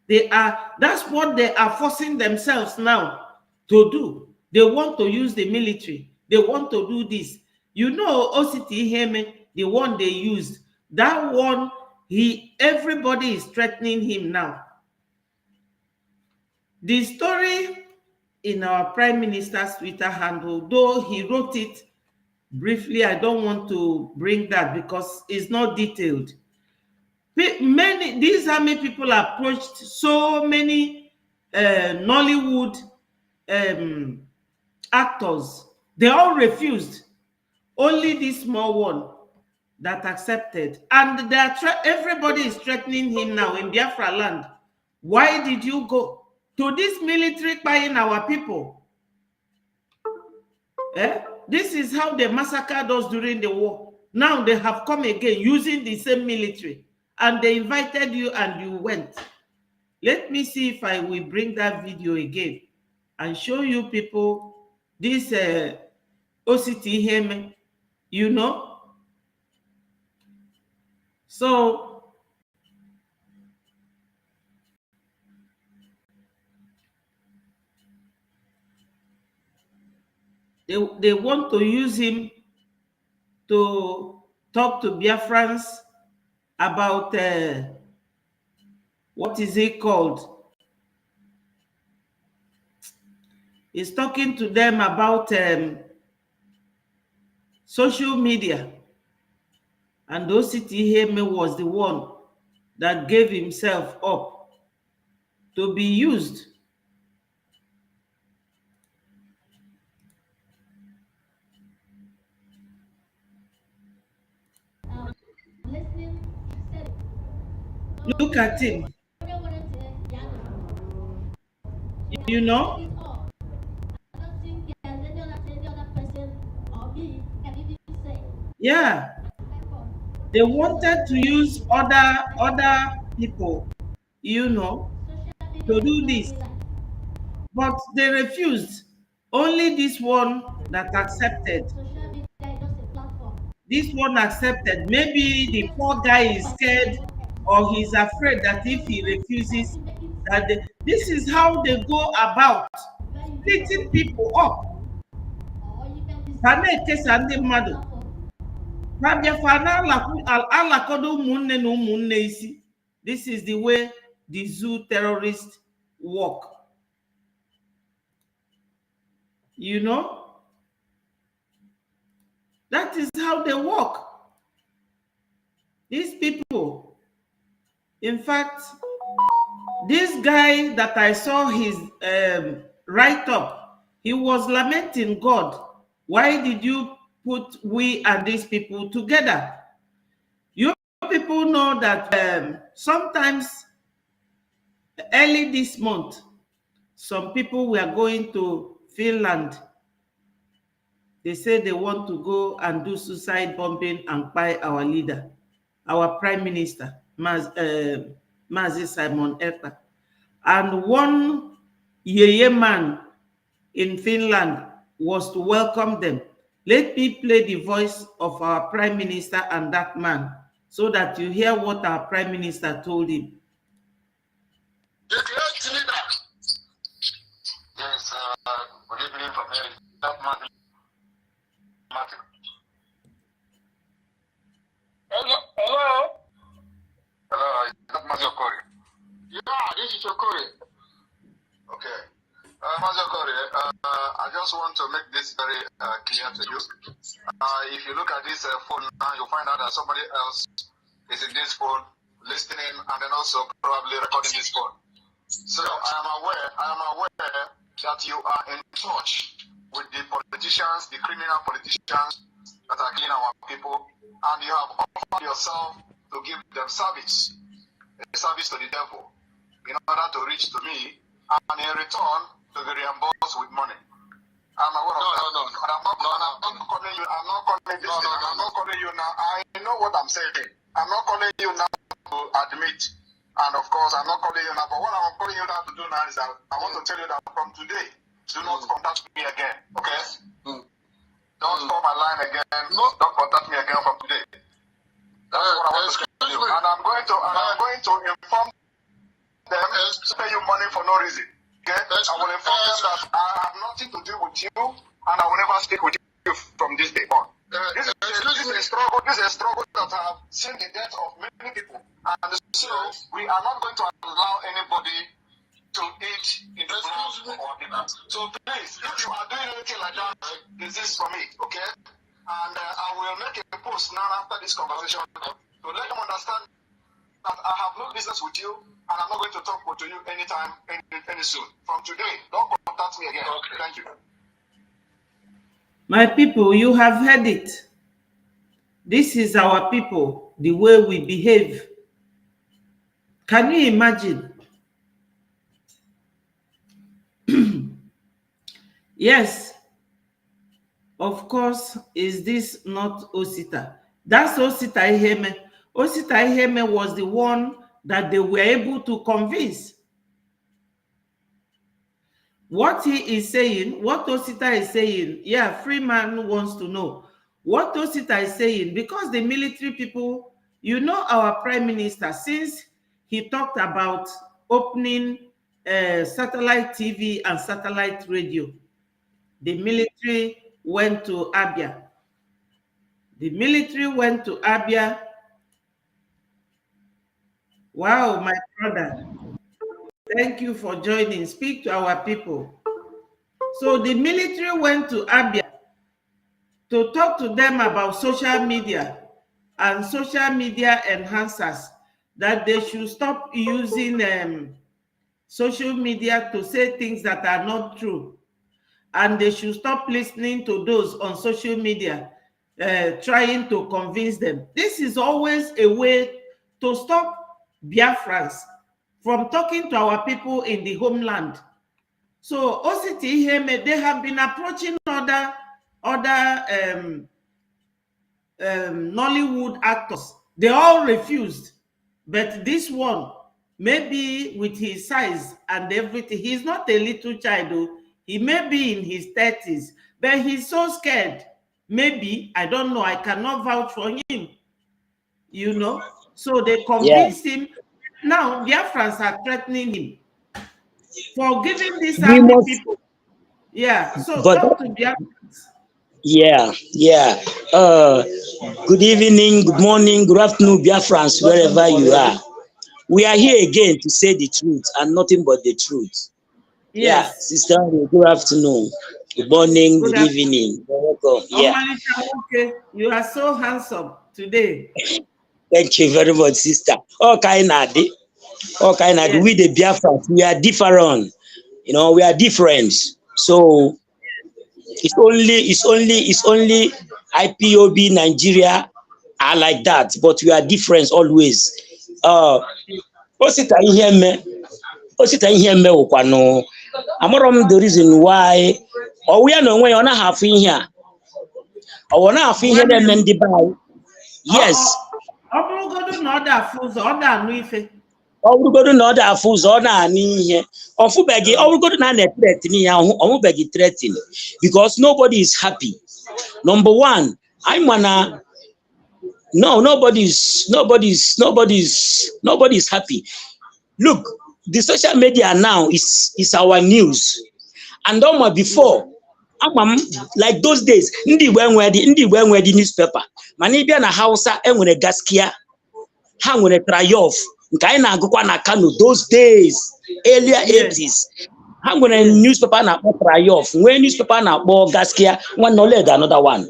That's what they are forcing themselves now to do. They want to use the military. They want to do this. You know, OCT Heme, the one they used, that one, everybody is threatening him now. The story in our Prime Minister's Twitter handle, though he wrote it briefly, I don't want to bring that because it's not detailed. These army people approached so many Nollywood actors. They all refused. Only this small one that accepted. And everybody is threatening him now in Biafra land. Why did you go to this military buying our people? This is how they massacred us during the war. Now they have come again using the same military. And they invited you and you went. Let me see if I will bring that video again and show you people this OCT him, you know. So they want to use him to talk to Biafrans about what is it called? He's talking to them about social media. And OCT Heme was the one that gave himself up to be used. Look at him. You know? Yeah. They wanted to use other people, you know, to do this. But they refused. Only this one that accepted. This one accepted. Maybe the poor guy is scared or he's afraid that if he refuses, this is how they go about splitting people up. This is the way the zoo terrorists work. You know? That is how they work. These people. In fact, this guy that I saw his write-up, he was lamenting God. Why did you put we and these people together? You people know that sometimes early this month, some people were going to Finland. They say they want to go and do suicide bombing and buy our leader, our prime minister, Mazi Simon Epka. And one Yeye man in Finland was to welcome them. Let me play the voice of our prime minister and that man so that you hear what our prime minister told him. The great leader. Yes, good evening from here. Hello? Hello? Hello, is that Mazokori? Yeah, this is Okori. Okay. Mazokori, I just want to make this very clear to you. If you look at this phone now, you'll find out that somebody else is in this phone listening and then also probably recording this phone. So I am aware that you are in touch with the politicians, the criminal politicians that are killing our people, and you have offered yourself to give them service to the devil, in order to reach to me, and in return to be reimbursed with money. I'm aware of that. No. I'm not calling you. I'm not calling this. I'm not calling you now. I know what I'm saying. I'm not calling you now to admit. And of course, I'm not calling you now. But what I'm calling you now to do now is that I want to tell you that from today, do not contact me again. Okay? Don't call my line again. Don't contact me again from today. That's what I want to tell you. And I'm going to inform them to pay you money for no reason. Okay? I will inform them that I have nothing to do with you, and I will never speak with you from this day on. This is a struggle. This is a struggle that I have seen the death of many people, and so we are not going to allow anybody to eat in the blood or the blood. So please, if you are doing anything like that, this is for me, okay? And I will make a post now after this conversation to let them understand that I have no business with you, and I'm not going to talk to you anytime, any soon. From today, don't contact me again. Okay. Thank you. My people, you have heard it. This is our people, the way we behave. Can you imagine? Yes, of course, is this not Osita? That's Osita Iheme. Osita Iheme was the one that they were able to convince. What he is saying, what Osita is saying, yeah, Freeman wants to know. What Osita is saying, because the military people, you know, our prime minister, since he talked about opening satellite TV and satellite radio, the military went to Abia. The military went to Abia. Wow, my brother. Thank you for joining. Speak to our people. So the military went to Abia to talk to them about social media and social media enhancers, that they should stop using social media to say things that are not true. And they should stop listening to those on social media trying to convince them. This is always a way to stop Biafrans from talking to our people in the homeland. So OCT, they have been approaching other Nollywood actors. They all refused. But this one, maybe with his size and everything, he's not a little child. He may be in his 30s, but he's so scared. Maybe, I don't know, I cannot vouch for him. You know? So they convinced him. Now, Biafrans are threatening him for giving these army people. Yeah, so talk to Biafrans. Yeah. Good evening, good morning, good afternoon, Biafrans, wherever you are. We are here again to say the truth and nothing but the truth. Yes. Yeah, Sister, good afternoon, good morning, good evening. Welcome. Yeah. Okay. You are so handsome today. Thank you very much, sister. Okay, Nadi. Yes. We the Biafrans, we are different. You know, we are different. So it's only IPOB Nigeria are like that, but we are different always. Osita ihe me ụkwanụ. Amarom the reason why. We are no way on a half in here. Or na half in here men the buy. Yes. Obugodu na other fools other no ife. Obugodu na other fools ọ na-ani ihe. Ofubegi obugodu na threaten ya omubegi threaten because nobody is happy. Number one, I'm gonna no nobody's happy. Look, the social media now is our news. And before like those days, ndị Igbo enwe the newspaper. Mana ịbịa na Hausa enwere Gaskia, ha nwere Triumph, nke anyị na-agụkwa na Kano those days, earlier 80s. Ha nwere newspaper na-akpọ Triumph, nwee newspaper na-akpọ Gaskia, one oleg another one.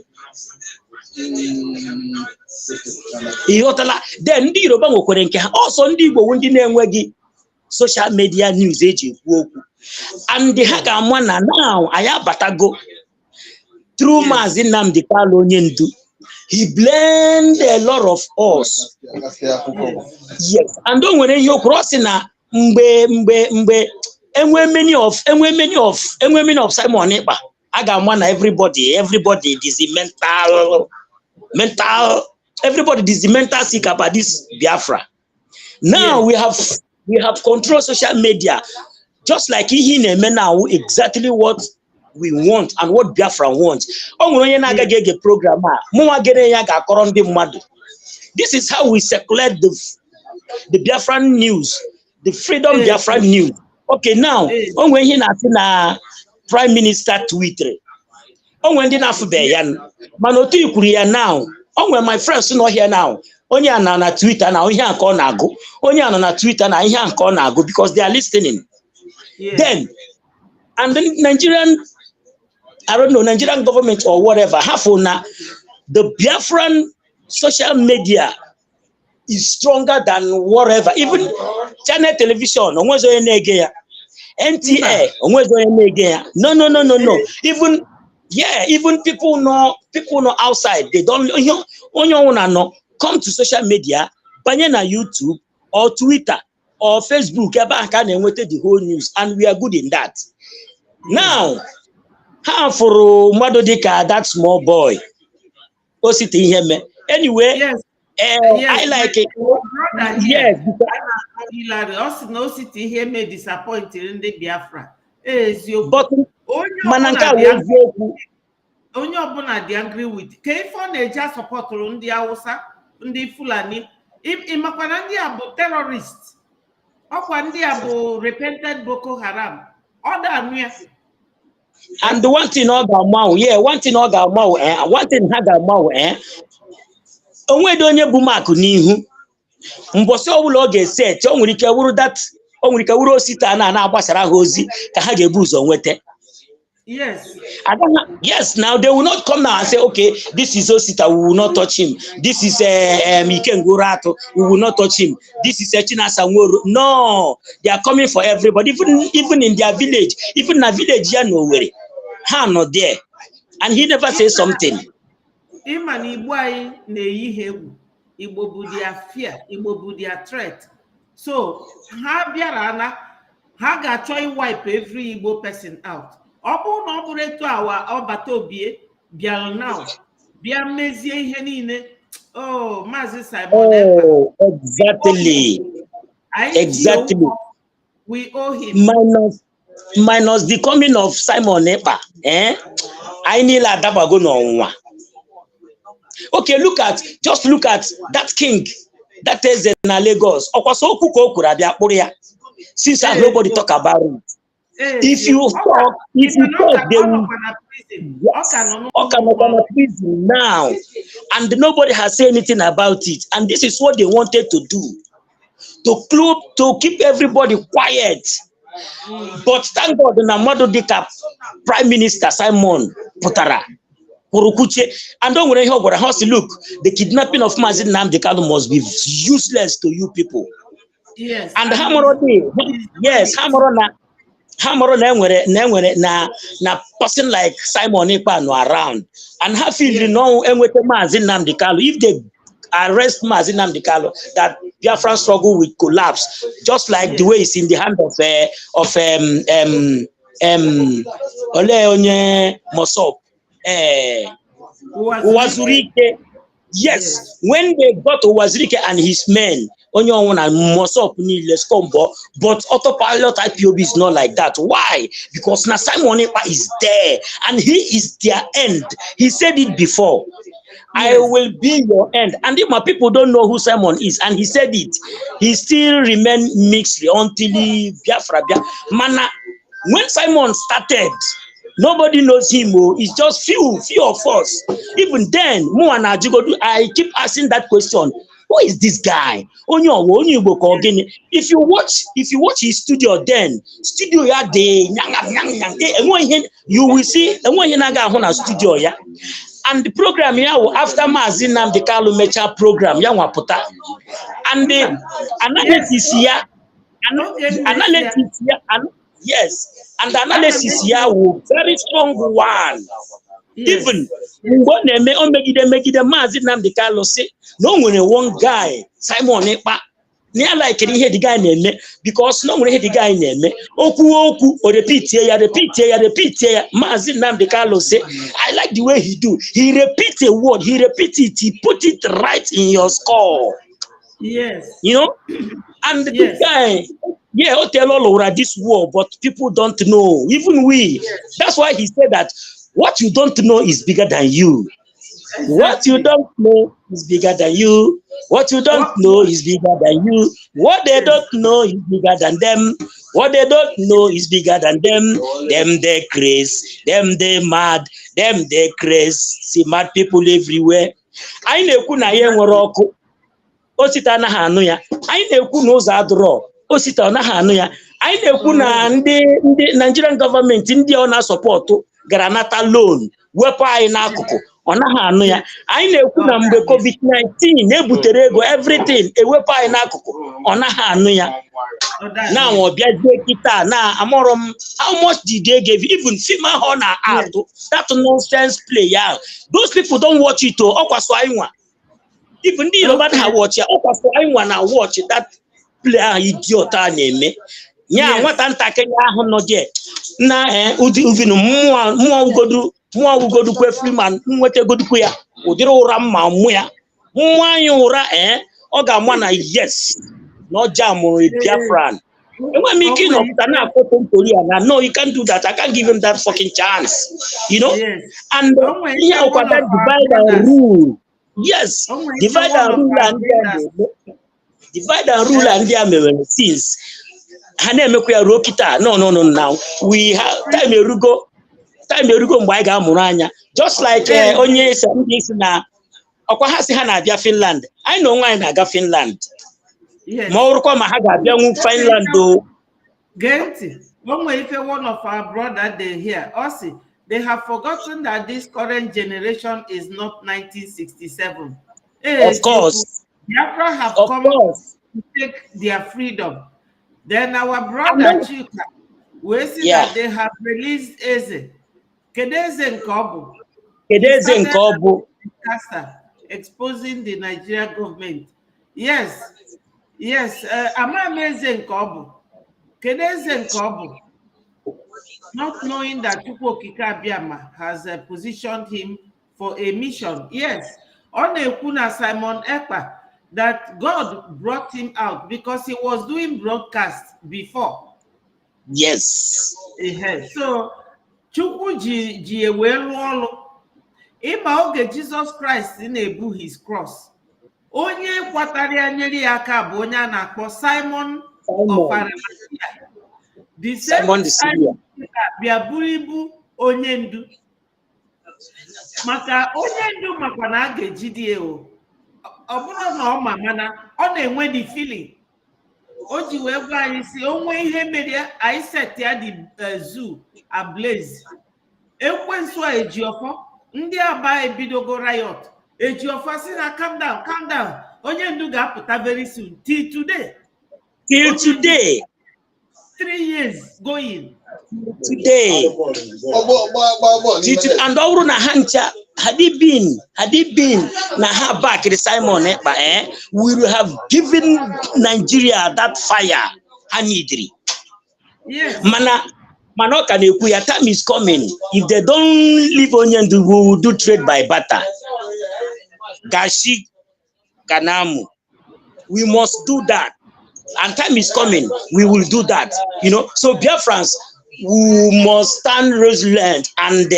Then ndị Yoruba nwekwere nke ha. Also ndị Igbo ndị na-enweghị social media news eji ekwu okwu. And ha ga-ama na now anyị abatago through Maazị Nnamdi Kanu onye ndu. He blamed a lot of us. Yes. And o nwere ihe okwu sị na mgbe enwe many of Simon Ekpa. A ga-ama na everybody is mental, everybody is mental sick about this Biafra. Now we have control social media. Just like he now exactly what we want and what Biafra wants. Program. This is how we circulate the Biafran news, the freedom Biafran news. Okay, now when he na Prime Minister Twitter. When did not be yan Manotu Korea now. When my friends not here now. Only na Twitter now here and call nago. Only na Twitter now here and call nago because they are listening. Then and then Nigerian government or whatever, half on the Biafran social media is stronger than whatever. Even channel television, NTA, no. Even people know outside, they don't know. Come to social media, banana YouTube or Twitter or Facebook, the whole news, and we are good in that. Now, how for Madodika, that small boy? Anyway, yes. I like it. Yes. Also, no city here may disappoint in the Biafra. But Mananka only obona they agree with. Kefon they just support the Hausa, the Fulani. If Imakwanandi abo terrorists, Okwandi abo repented Boko Haram, other near. And the one thing all one thing Hagamau, onwe donye bumaku n'ihu. Mbosi ọbụla ọ ga-ese o nwere ike wuru osita na agbasara ha ozi ka ha ga-ebu ụzọ nwete. Yes. Yes, now they will not come now and say, okay, this is Osita, we will not touch him. This is Ikengurato, we will not touch him. This is Chinasanworo. No, they are coming for everybody, even in their village, even in a village here nowhere. Ha not there. And he never says something. Iman Igbo na-eyi Igbo bụ their fear, Igbo bụ their threat. So, ha bịara na ha ga-achọ wipe every Igbo person out. Ọ bụrụ na ọ bụrụ etu awa ọbata obie bịara now, bịa mezie ihe niile. Oh, Maazị Simon Ekpa. Oh, exactly. We owe him. minus the coming of Simon Epka, I need a dabago no. Okay, just look at that king that is in Lagos. Since nobody talk about it. If you talk, they will. Yes, prison now, and nobody has said anything about it. And this is what they wanted to do, to keep everybody quiet. But thank God, Namado Dika, Prime Minister Simon Putara, Kurukuche, and don't worry, look, the kidnapping of Mazin Nnamdi Kanu must be useless to you people. Yes. And Hamorodi, yes, Hamoro na person like Simon Ekpa no around, and have feel no Mazin Nnamdi Kanu. If they arrest Mazin Nnamdi Kanu, that Biafran struggle will collapse, just like the way it's in the hand of Mosop, Uwazurike. Yes, when they got to Uwazurike and his men, Onyo and Mosop let's combo, but autopilot IPOB is not like that. Why? Because now Simon Ekpa is there and he is their end. He said it before. I will be your end. And if my people don't know who Simon is, and he said it, he still remain mixed until he Biafra. Mana, when Simon started, nobody knows him. It's just few of us. Even then, I keep asking that question. Who is this guy? If you watch his studio, then studio you will see studio ya. And the program after Mazin Nnamdi Kanu Mecha program puta. And the analysis here, yes, and the analysis here was very strong one. Even when Megide Mazin Nnamdi Kanu say no one guy Simon Ekpa. Near like hear the guy name because no one hear the guy name. Oku or repeat here. Mazin Nnamdi Kanu say, I like the way he do. He repeat a word, he repeat it, he put it right in your score. Yes. You know? And the guy, I'll tell all over this war, but people don't know. Even we. That's why he said that what you don't know is bigger than you. Exactly. What you don't know is bigger than you. What you don't know is bigger than you. What they don't know is bigger than them. What they don't know is bigger than them. Them they crazy. Them they mad. Them they crazy. See mad people everywhere. I na-ekwu na ya nwere ọkụ. Osita anaghị anụ ya. Anyị na-ekwu na ụzọ adụrọ. Osita anaghị anụ ya. Anyị na-ekwu na ndị Nigerian government ndị ọ na-asọpọtụ gara nata loan. Wepụ anyị n'akụkụ. Ọnaghị anụ ya. Anyị na-ekwu na mgbe COVID-19 na-ebutere ego everything ewepụ anyị n'akụkụ. Ọnaghị anụ ya. Now ọbịazie kịta na amụrụ m how much did they give even FEMA họ na atụ that nonsense play ya. Those people don't watch it o. Ọkwaso anyị nwa. Even ndị Yoruba ha watch ya. Ọkwaso anyị nwa na watch that play ahụ idiot a na-eme. Nya nwata ntakịrị ahụ nọ je na uvinu mmụọ ugodukwe Freeman nweta godukwe ya ụdịrị ụra mma mụ ya nwa anyị ụra ọ ga-ama na yes na ọja mụrụ Biafran. Enwe m ike ịnọpụta na akpọkọ mpori ya na no, you can't do that. I can't give him that fucking chance, you know. And ihe ọkwa that divide and rule. Yes, divide and rule and ndị a mere since ha na-emekwa ya ruo kịta. No now we have time erugo mgbe anyị ga-amụrụ anya just like onye ndị isi na ọkwa ha si ha na-abịa Finland. Anyị na onwe anyị na-aga Finland ma ọ bụrụkwa ma ha ga-abịa nwu Finland o. Genti, one of our brother they here also they have forgotten that this current generation is not 1967. Of course. Biafra have come to take their freedom. Then our brother Chika, we see that they have released Eze. Kedeze Nkobu. Exposing the Nigerian government. Yes. Amameze Nkobu. Kedeze Nkobu. Not knowing that Chukwokika Biama has positioned him for a mission. Yes. On Ekuna Simon Ekpa, that God brought him out because he was doing broadcast before. Yes. So Chukwu ji ewe rụọ ọrụ. Ịma oge Jesus Christ na-ebu his cross. Onye kwatara ya nyere ya aka bụ onye a na-akpọ Simon of Arimathea. The same Simon bịa buru ibu onye ndu. Maka onye ndu makwa na a ga-ejide ya o. Ọ bụrụ na ọ ma mana ọ na-enwe the feeling. O ji wee gwa anyị si onwe ihe mere anyị set ya the zoo ablaze. Ekwensu a Ejiofọ ndị Aba ebidogo riot. Ejiofọ si na calm down. Onye ndu ga-apụta very soon. Till today. 3 years going. Today. And all na hancha had it been na her back the Simon Epka, we would have given Nigeria that fire. Hanidri. Yes. Manoka Nekuya, time is coming. If they don't leave Onyendu, we will do trade by barter. Gashi Ganamu. We must do that. And time is coming. We will do that. So Biafrans, we must stand resilient and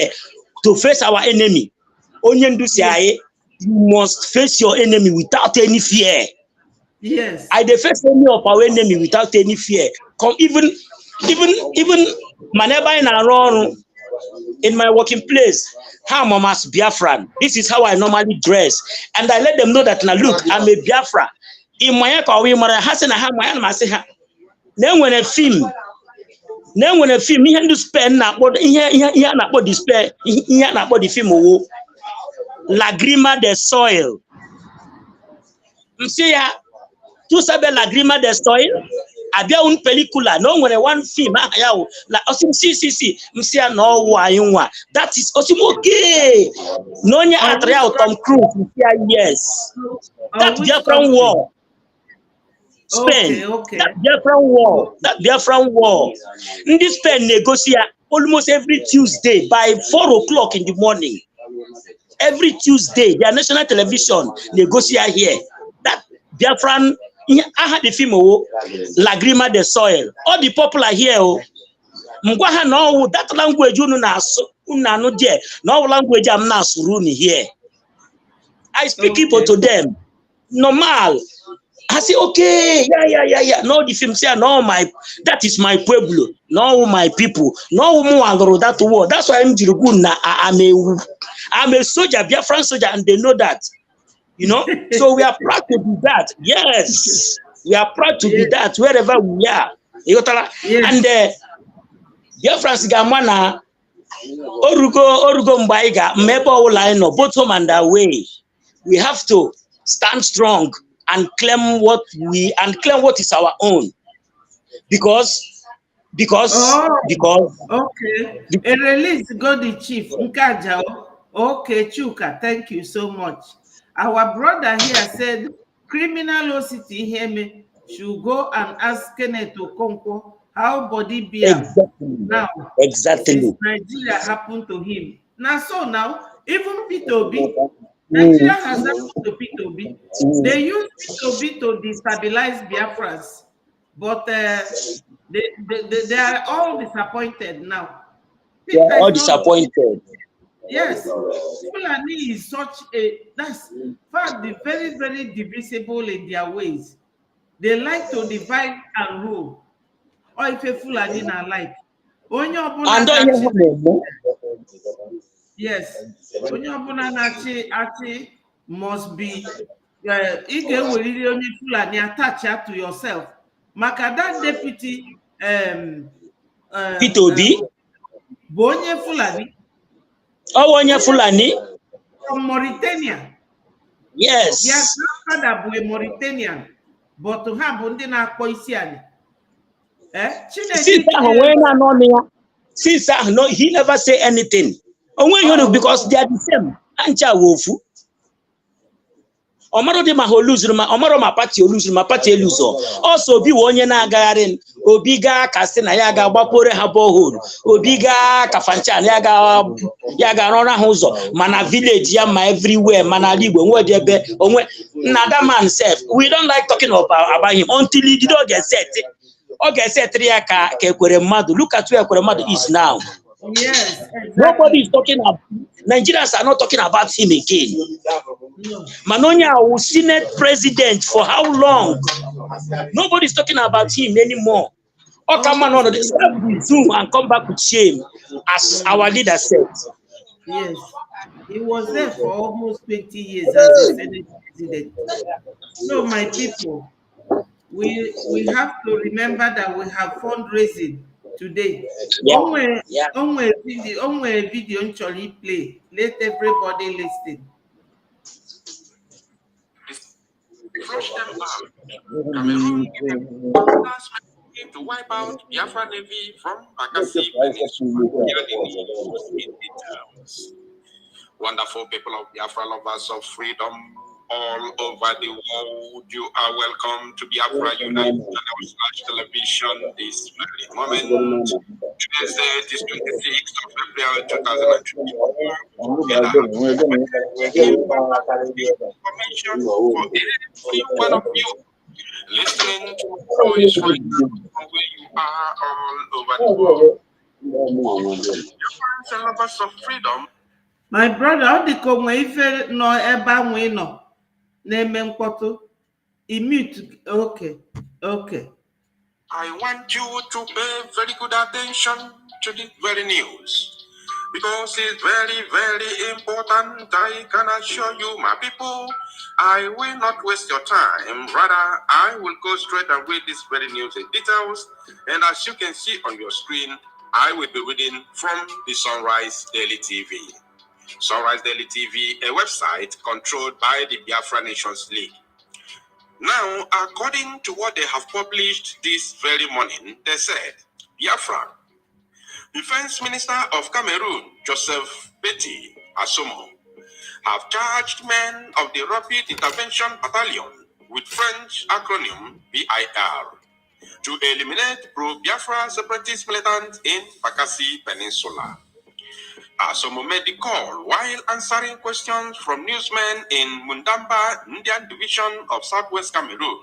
to face our enemy. Onyendu Siaye, you must face your enemy without any fear. Yes. I face any of our enemy without any fear. Even whenever in my working place, how I'm as Biafran. This is how I normally dress, and I let them know that now look, I'm a Biafra. In my Hassan, I have my own Maseha. Then when a film, he had to spend not what he not what despair, he had not what the film. Lagrima de soil. Msia, tu sabe lagrima de soil? Abia un película, no when one film, la osim si, msia no wa. That is osim okay. No nya atrea Tom Cruise, msia yes. That Biafran war. Spain. Okay. That Biafran war. In this Spain negotiate almost every Tuesday by 4 o'clock in the morning. Every Tuesday, their national television negotiate here. That Biafran, I had the film, Lagrima de Soil. All the popular here, Mgwaha no that language no language I'm not suruni here. I speak Igbo to them. Normal. I say, okay, yeah. No, the film say, no, that is my pueblo. No, my people. No, that word. That's why I'm a soldier, Biafran soldier, and they know that. So we are proud to be that. Yes, we are proud to be that wherever we are. And Biafrans Gamana, Orugo Mbaiga, Mebo Lino, both home and away. We have to stand strong and claim what is our own, because okay. A release God the chief Nkajao. Okay, Chuka, thank you so much. Our brother here said criminal OCT Heme should go and ask Kenneth Okonkwo how body be now. Exactly. Nigeria happened to him. Now even Peter Obi. Nigeria has happened to P2B. They use P2B to destabilize Biafrans, but they are all disappointed now. They are all disappointed. Yes, Fulani is such that's fact, very, very divisible in their ways. They like to divide and rule. Or if a Fulani not like. Yes, Onye must be attached to yourself. Maka that deputy P2B Bonye Fulani. Oh, Onye Fulani from Mauritania. Yes. Their grandfather was Mauritanian, but to have Bundina Koisian. Since no, he never say anything. Because they are the same. Ancha wofu. Omaro de maholuzuma, Omaro ma party eluso. Also be one na garin, Obiga Castina Yaga Bapore Habohood, Obiga Kafanchan Yaga Rona Hozo, Mana village Yama everywhere, Mana Libo, where they be, Nada man said, we don't like talking about him until he did not get set. Okay, say 3 ka ekwere mmadụ. Look at where ekwere mmadụ is now. Yes, Nobody is exactly. talking about, Nigerians are not talking about him again. No. Manonia was Senate president for how long? Nobody is talking about him anymore. Oh, come on, Almost start with Zoom and come back with shame, as our leader said. yes. He was there for almost 20 years as a Senate president. So my people, we have to remember that we have fundraising today. Yeah. Onwe video actually play. Let everybody listen. Flush them out. Cameroon last to wipe out Biafra Navy from Bakassi Peninsula. Wonderful people of Biafra, lovers of freedom all over the world, you are welcome to Biafra United Television this very moment. Today's date is 26th of April 2024. And I have information for every one of you listening to my voice right now from where you are all over the world. Biafrans and lovers of freedom. My brother, ọ dị ka onwe ife nọ ebe anwe nọ na-eme mkpọtụ. Mute. Okay. I want you to pay very good attention to the very news because it's very, very important. I can assure you, my people, I will not waste your time. Rather, I will go straight and read this very news in details. And as you can see on your screen, I will be reading from the Sunrise Daily TV. Sunrise Daily TV, a website controlled by the Biafra Nations League. Now, according to what they have published this very morning, they said, Biafra, Defense Minister of Cameroon, Joseph Betty Asomo, have charged men of the Rapid Intervention Battalion with French acronym BIR to eliminate pro-Biafra separatist militants in Bakassi Peninsula. Asomo made the call while answering questions from newsmen in Mundamba, Indian Division of Southwest Cameroon.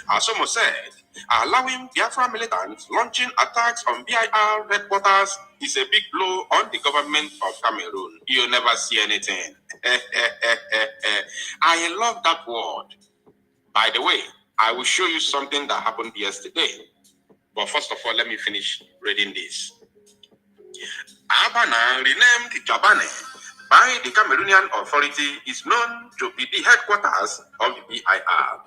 Asomo said, allowing Biafra militants launching attacks on BIR headquarters is a big blow on the government of Cameroon. You'll never see anything. I love that word. By the way, I will show you something that happened yesterday. But first of all, let me finish reading this. Abana, renamed Jabane by the Cameroonian authority, is known to be the headquarters of the BIR.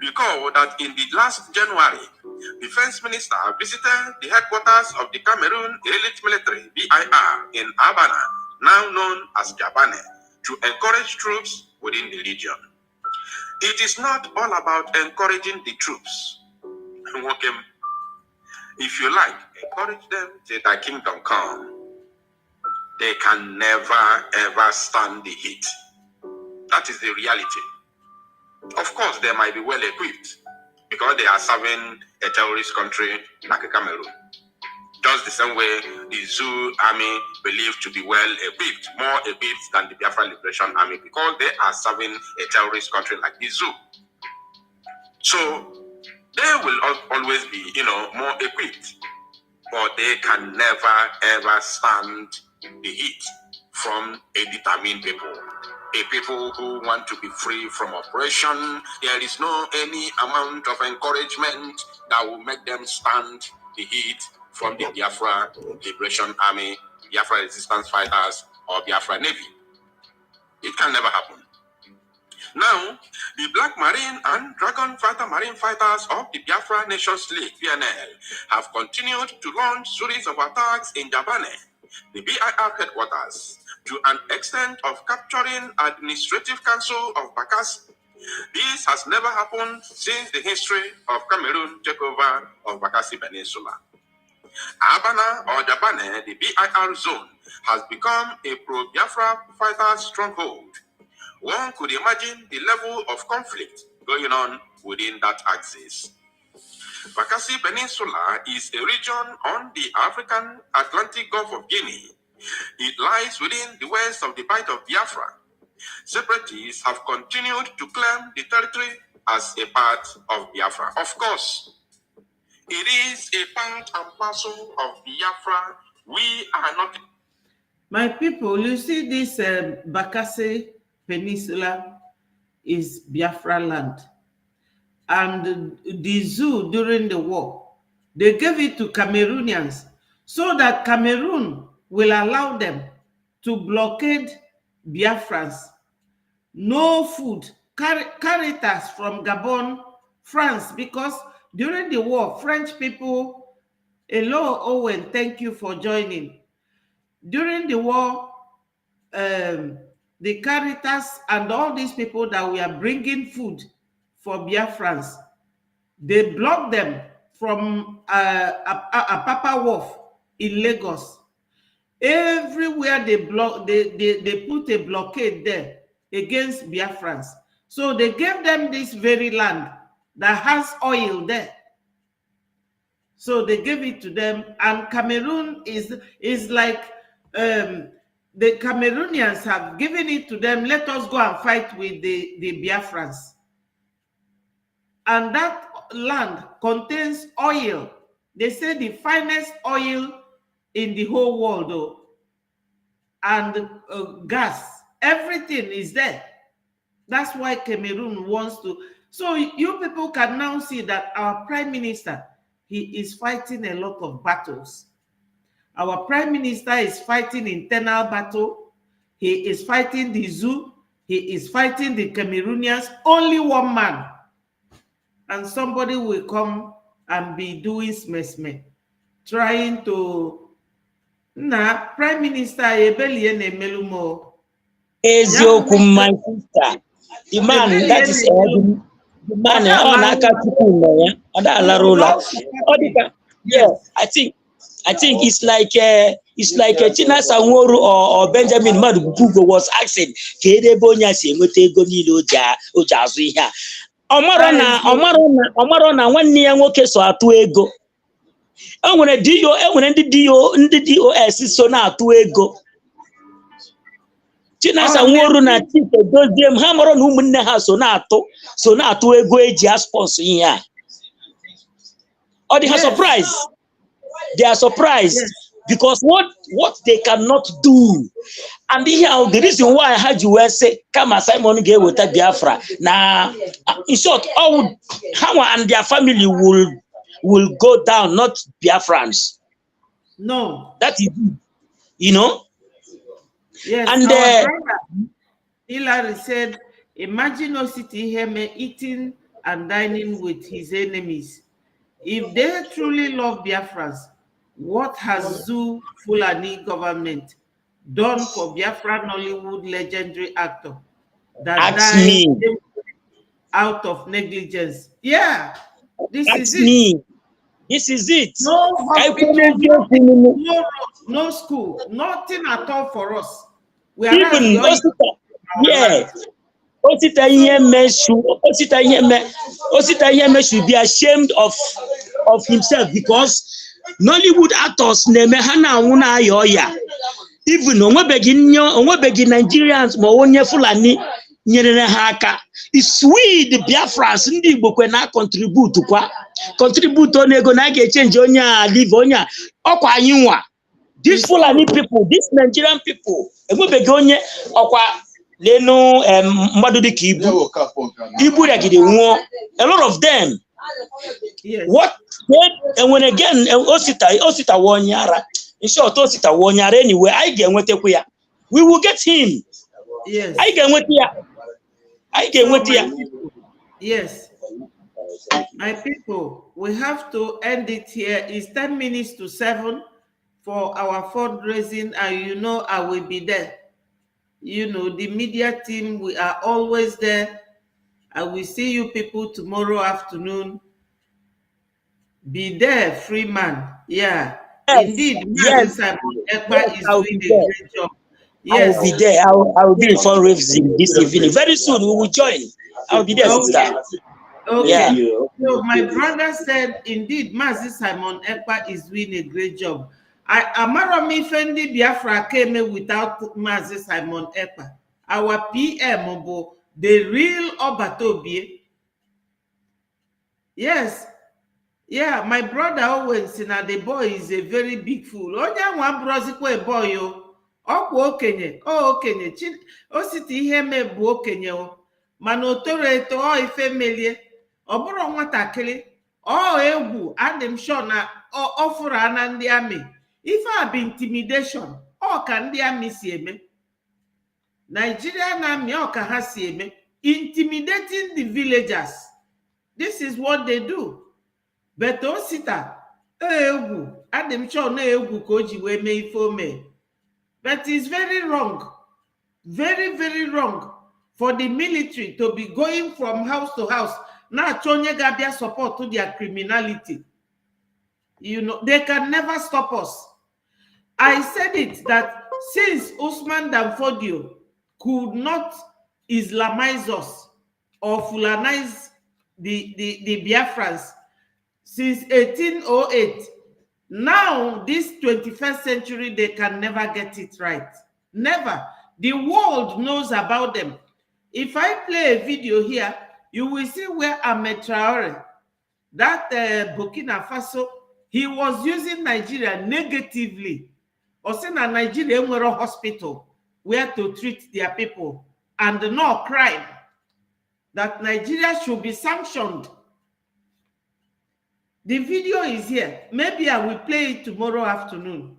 Recall that in the last January, Defense Minister visited the headquarters of the Cameroon Elite Military BIR in Abana, now known as Jabane, to encourage troops within the region. It is not all about encouraging the troops. If you like, encourage them till thy kingdom come. They can never ever stand the heat. That is the reality. Of course, they might be well equipped because they are serving a terrorist country like Cameroon. Just the same way the Zoo army believed to be well equipped, more equipped than the Biafra Liberation Army because they are serving a terrorist country like the Zoo. So they will always be, more equipped, but they can never ever stand the heat from a determined people. A people who want to be free from oppression. There is no any amount of encouragement that will make them stand the heat from the Biafra Liberation Army, Biafra Resistance Fighters, or Biafra Navy. It can never happen. Now, the Black Marine and Dragon Fighter Marine Fighters of the Biafra Nations League, PNL, have continued to launch series of attacks in Jabane, the BIR headquarters, to an extent of capturing Administrative Council of Bakassi. This has never happened since the history of Cameroon takeover of Bakassi Peninsula. Abana or Jabane, the BIR zone, has become a pro-Biafra fighter stronghold. One could imagine the level of conflict going on within that axis. Bakassi Peninsula is a region on the African Atlantic Gulf of Guinea. It lies within the west of the Bight of Biafra. Separatists have continued to claim the territory as a part of Biafra. Of course, It is a part and parcel of Biafra. We are not. My people, you see this Bakassi Peninsula is Biafra land. And the zoo during the war, they gave it to Cameroonians so that Cameroon will allow them to blockade Biafrans. No food, Caritas from Gabon, France, because during the war, French people, hello Owen, thank you for joining. During the war, the Caritas and all these people that we are bringing food for Biafrans, they blocked them from a Papa Wharf in Lagos. Everywhere they put a blockade there against Biafrans. So they gave them this very land that has oil there. So they gave it to them, and Cameroon is like the Cameroonians have given it to them. Let us go and fight with the Biafrans. And that land contains oil. They say the finest oil in the whole world, though. And gas, everything is there. That's why Cameroon wants to. So you people can now see that our prime minister, he is fighting a lot of battles. Our prime minister is fighting internal battle. He is fighting the zoo. He is fighting the Cameroonians. Only one man. And somebody will come and be doing smesme, trying to prime minister ebelie nemelumo. Ezioku, my sister. The man that is the man on Akatuku, yeah, I think it's like China Sanworu or Benjamin Madubugo was asking, Kede Bonya Semote Gonilo Ojazu here. Omarona, 1 year nwoke so atu ego. Enwere ndị DOS so na atu ego. Chinasa Nworu na Chike dozie m ha mara na ụmụnne ha so na atụ ego eji sponsor ihe a. Or they are surprised. They are surprised because what they cannot do. And here the reason why I had you say Kama Simon gave with Biafra. Now, in short, Hawa and their family will go down, not Biafrans. No. That is, you know. Yes. And Hillary said, imagine Ositi Heme eating and dining with his enemies. If they truly love Biafrans, what has Zoo Fulani government done for Biafran Nollywood legendary actor that died out of negligence? Yeah, this is it. This is it. No hospital, no school, nothing at all for us. We are even Osita Yeme should be ashamed of himself because Nollywood actors name hana una yoya. Even onwebegi Nigerians ma onye Fulani nyere ha aka. It's we the Biafrans ndị Igbo kwe na contribute onego na ga change onye a live onye okwa anyị nwa. These Fulani people, these Nigerian people, enwebegi onye okwa lenu mmadu dịka Ibu regide nwo. A lot of them. Yes. What and when again Osita Wonyara. In short, Osita Wonyara anyway, I get with ya. We will get him. Yes. I get with ya. Yes. My people, we have to end it here. It's 10 minutes to 7 for our fundraising, and you know I will be there. You know, the media team, we are always there. I will see you people tomorrow afternoon. Be there, free man. Yeah. Yes. Indeed, Yes. Epka is doing a great job. Yes. I will be there. I will be in fundraising this evening. Very soon we will join. I will be there, sister. Okay. Yeah. So my brother said, indeed, Mazi Simon Epka is doing a great job. Amaromi Fendi Biafra came without Mazi Simon Epka. Our PM, the real Obatobie. Yes. Yeah, my brother always said that the boy is a very big fool. Onye one brozikwa a boy yo. Okwa okenye, okenye. O siti ihe me bụ okenye o. Mana o toro eto o ife melie. Ọ bụrụ nwatakịrị. O egwu, and I'm sure na o furu ana ndị amị. Ife a bụ intimidation. O ka ndị amị si eme. Nigerian army o ka ha si eme. Intimidating the villagers. This is what they do. But Osita, I'm sure no egwu koji we may for me. But it's very wrong. Very, very wrong for the military to be going from house to house. Now Chonye Gabia support to their criminality. You know, they can never stop us. I said it that since Usman Danfodio could not Islamize us or Fulanize the Biafrans, since 1808, now this 21st century, they can never get it right. Never. The world knows about them. If I play a video here, you will see where Ahmed Traore, that Burkina Faso, he was using Nigeria negatively. Or saying that Nigeria were a hospital where to treat their people and no crime. That Nigeria should be sanctioned. The video is here. Maybe I will play it tomorrow afternoon.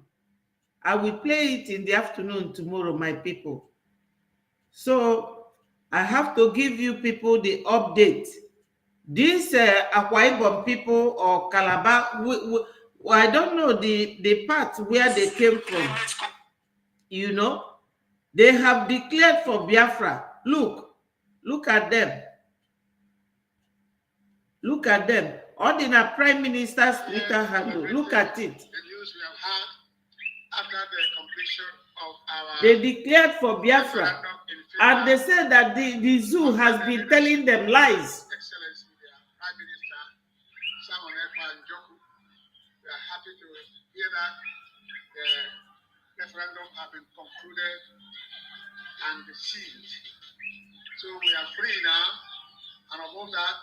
I will play it in the afternoon tomorrow, my people. So I have to give you people the update. These Akwa Ibom people or Calabar, I don't know the part where they came from. You know, they have declared for Biafra. Look at them. Look at them. Ordinary Prime Minister's Twitter handle. Look at it. The news we have had after the completion of our... They declared for Biafra. And they said that the zoo has been telling them lies. Excellency, the Prime Minister, Simon Epka and Joku, we are happy to hear that the referendum has been concluded and sealed. So we are free now, and above that,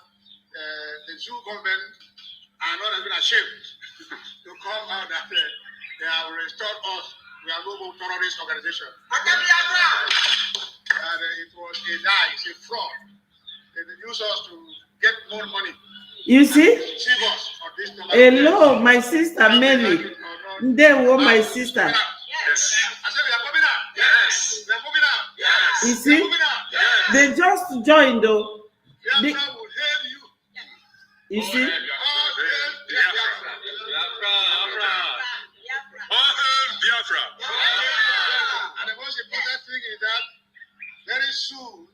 the zoo government are not even ashamed to come out that they have restored us. We are no more terrorist organization. And it was a lie, it's a fraud. They use us to get more money. You see? Deceive us on this number. Hello, my sister Mary. They were my sister. Yes. I said we are coming out. Yes. We are moving out. Yes. You see? Yes. They just joined though. Biafra will hail you. You see? Biafra. And the most important thing is that very soon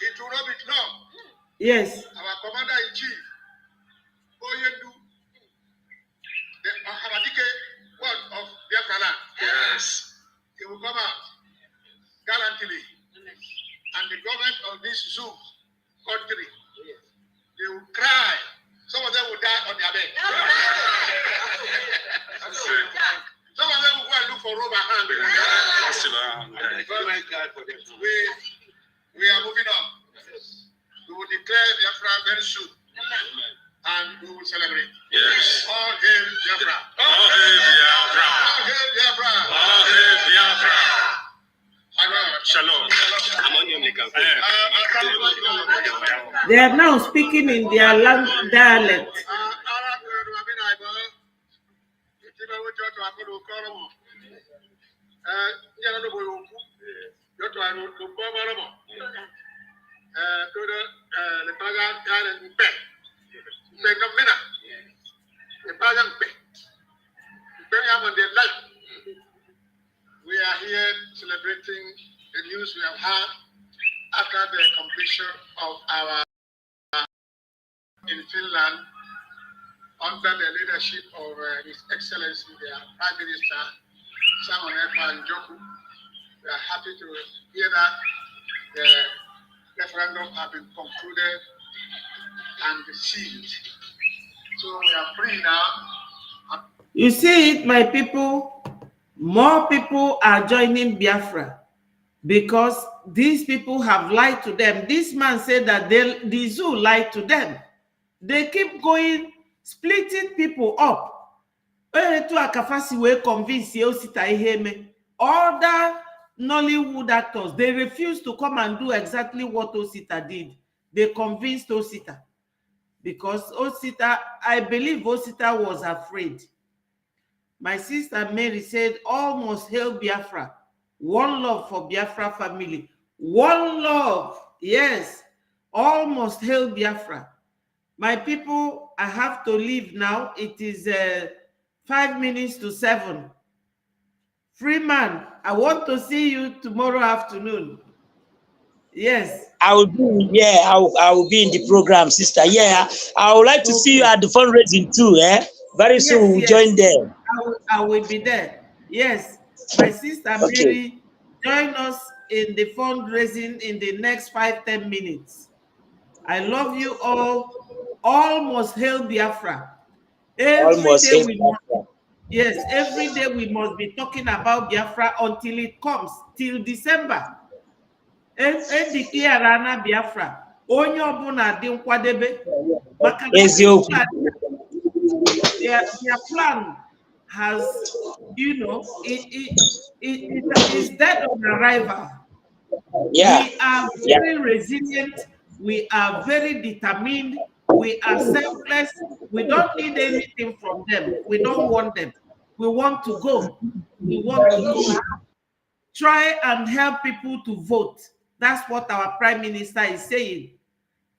it will not be long. Yes. Our commander-in-chief, Oyedu, the Hamadike word of Biafra land. Yes. He will come out gallantly. And the government of this zoo country, they will cry. Some of them will die on their bed. Some of them will go and look for rubber hand. We are moving on. We will declare Biafra very soon. And we will celebrate. Yes. All hail Biafra. All hail Biafra. All hail Biafra. All hail Biafra. Shalom. They are now speaking in their dialect. We are here celebrating the news we have had after the completion of our in Finland under the leadership of His Excellency, the Prime Minister, Simon Epka and Joku. We are happy to hear that the referendum has been concluded and sealed. So we are free now. You see it, my people? More people are joining Biafra because these people have lied to them. This man said that the zoo lied to them. They keep going, splitting people up. To Akafasi will convince Osita Iheme. Other Nollywood actors, they refused to come and do exactly what Osita did. They convinced Osita. Because Osita, I believe Osita was afraid. My sister Mary said, almost hail Biafra. One love for Biafra family. One love. Yes. Almost hail Biafra. My people, I have to leave now. It is 5 minutes to 7. Freeman, I want to see you tomorrow afternoon. Yes. I will be, yeah, I will be in the program, sister. Yeah, I would like to see you at the fundraising too. Very soon we'll join there. I will be there. Yes. My sister Mary, join us in the fundraising in the next 5-10 minutes. I love you all. Almost hail Biafra. Every day we must be talking about Biafra until it comes, till December. Declare Rana Biafra. Onye ọbụla dị nkwadebe. Maka their plan has, it is dead on arrival. Yeah. We are very resilient. We are very determined. We are selfless. We don't need anything from them. We don't want them. We want to go. We want to go. Try and help people to vote. That's what our Prime Minister is saying.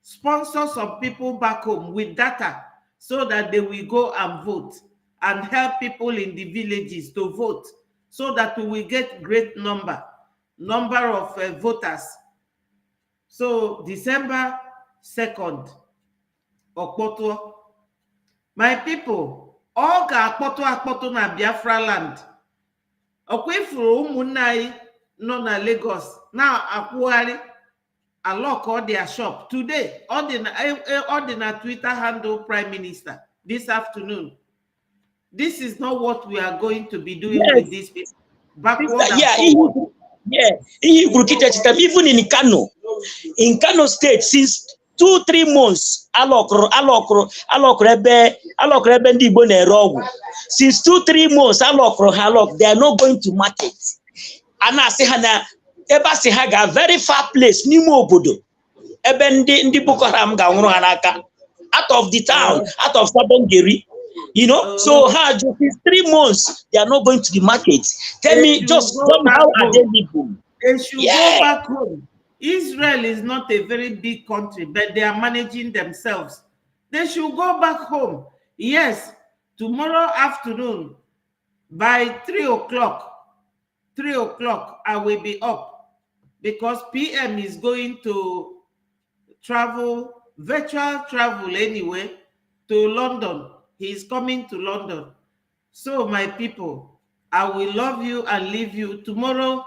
Sponsor some people back home with data so that they will go and vote and help people in the villages to vote so that we will get great number of voters. So December 2nd, Okpoto. My people, all akpoto na Biafra land. Okwefuru ụmụnne anyị nọ na Lagos na akwụgharị alok all their shop today. All the Twitter handle Prime Minister this afternoon. This is not what we are going to be doing with these people. Backward and forward. Even in Kano State, since 2-3 months, since 2-3 months, they are not going to market. And I say, Hana, very far place, Nimo Obodo. Ndi Boko Haram out of the town, out of Southern Gary. So since 3 months, they are not going to the market. Tell me, just somehow are they living? They should go back home. Israel is not a very big country, but they are managing themselves. They should go back home. Yes, tomorrow afternoon by 3 o'clock, I will be up because PM is going to travel, virtual travel anyway, to London. He is coming to London. So my people, I will love you and leave you tomorrow.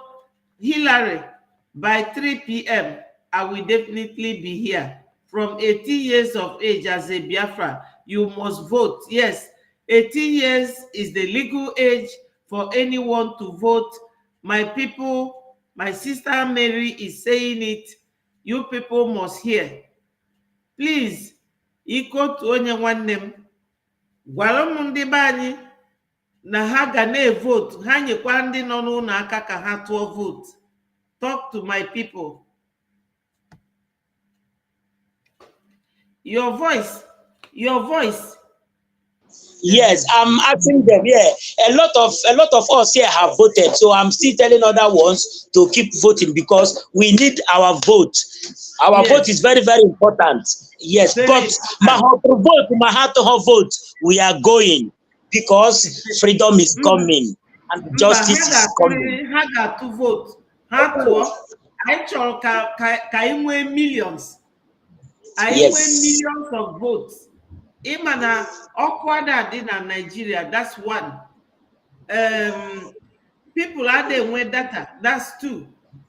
Hillary, by 3 p.m., I will definitely be here. From 18 years of age as a Biafra, you must vote. Yes, 18 years is the legal age for anyone to vote. My people, my sister Mary is saying it. You people must hear. Please, iko to onye nwanne m. Gwara m ndị be anyị na ha ga na-vote. Ha nyekwa ndị nọ n'ụlọ aka ka ha tụọ vote. Talk to my people. Your voice. Yes, I'm asking them. Yeah, a lot of us here have voted, so I'm still telling other ones to keep voting because we need our vote. Our vote is very, very important. Yes, but my heart to vote. We are going because freedom is coming and justice is coming. Ha got to vote. Ha to actual ka millions. Millions of votes. Imana Okwada did in Nigeria, that's one. People are there with data, that's 2.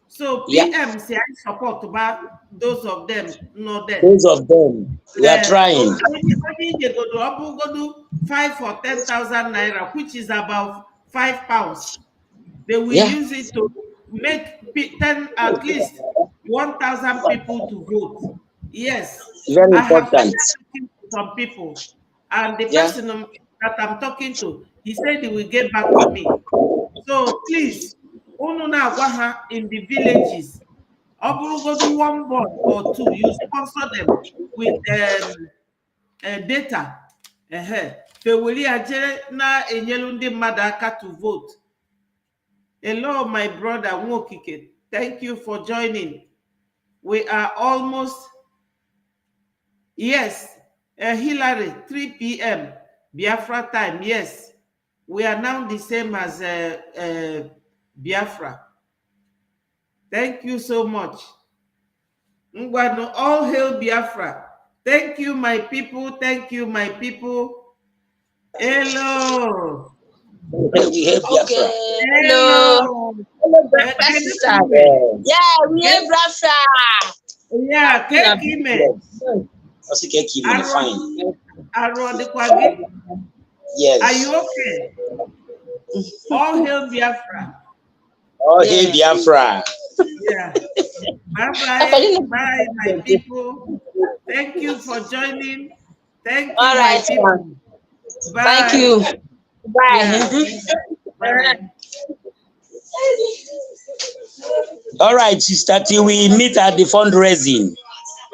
So PM say I support about those of them, not them. Those of them, we are trying. They go to 5 or 10,000 naira, which is about £5. They will use it to make at least 1,000 people to vote. Yes, very important. Some people, And the person that I'm talking to, he said he will get back to me. So please, in the villages, go to one board or two, you sponsor them with data. To vote. Hello, my brother Nwokike. Thank you for joining. We are almost, yes, Hillary, 3 p.m. Biafra time, yes. We are now the same as Biafra. Thank you so much. Ngwano, all hail Biafra. Thank you, my people. Thank you, my people. Hello. We have Biafra. Hello. Sister. Yeah, we have Biafra. Yeah, Kekime. Fine. Yes. Are you okay? All hail Biafra. All hail Biafra. Yeah. Bye-bye. Bye, my people. Thank you for joining. Thank you, all right, my people. Bye. Thank you. Bye. Yeah. Bye. All right, sister, till we meet at the fundraising.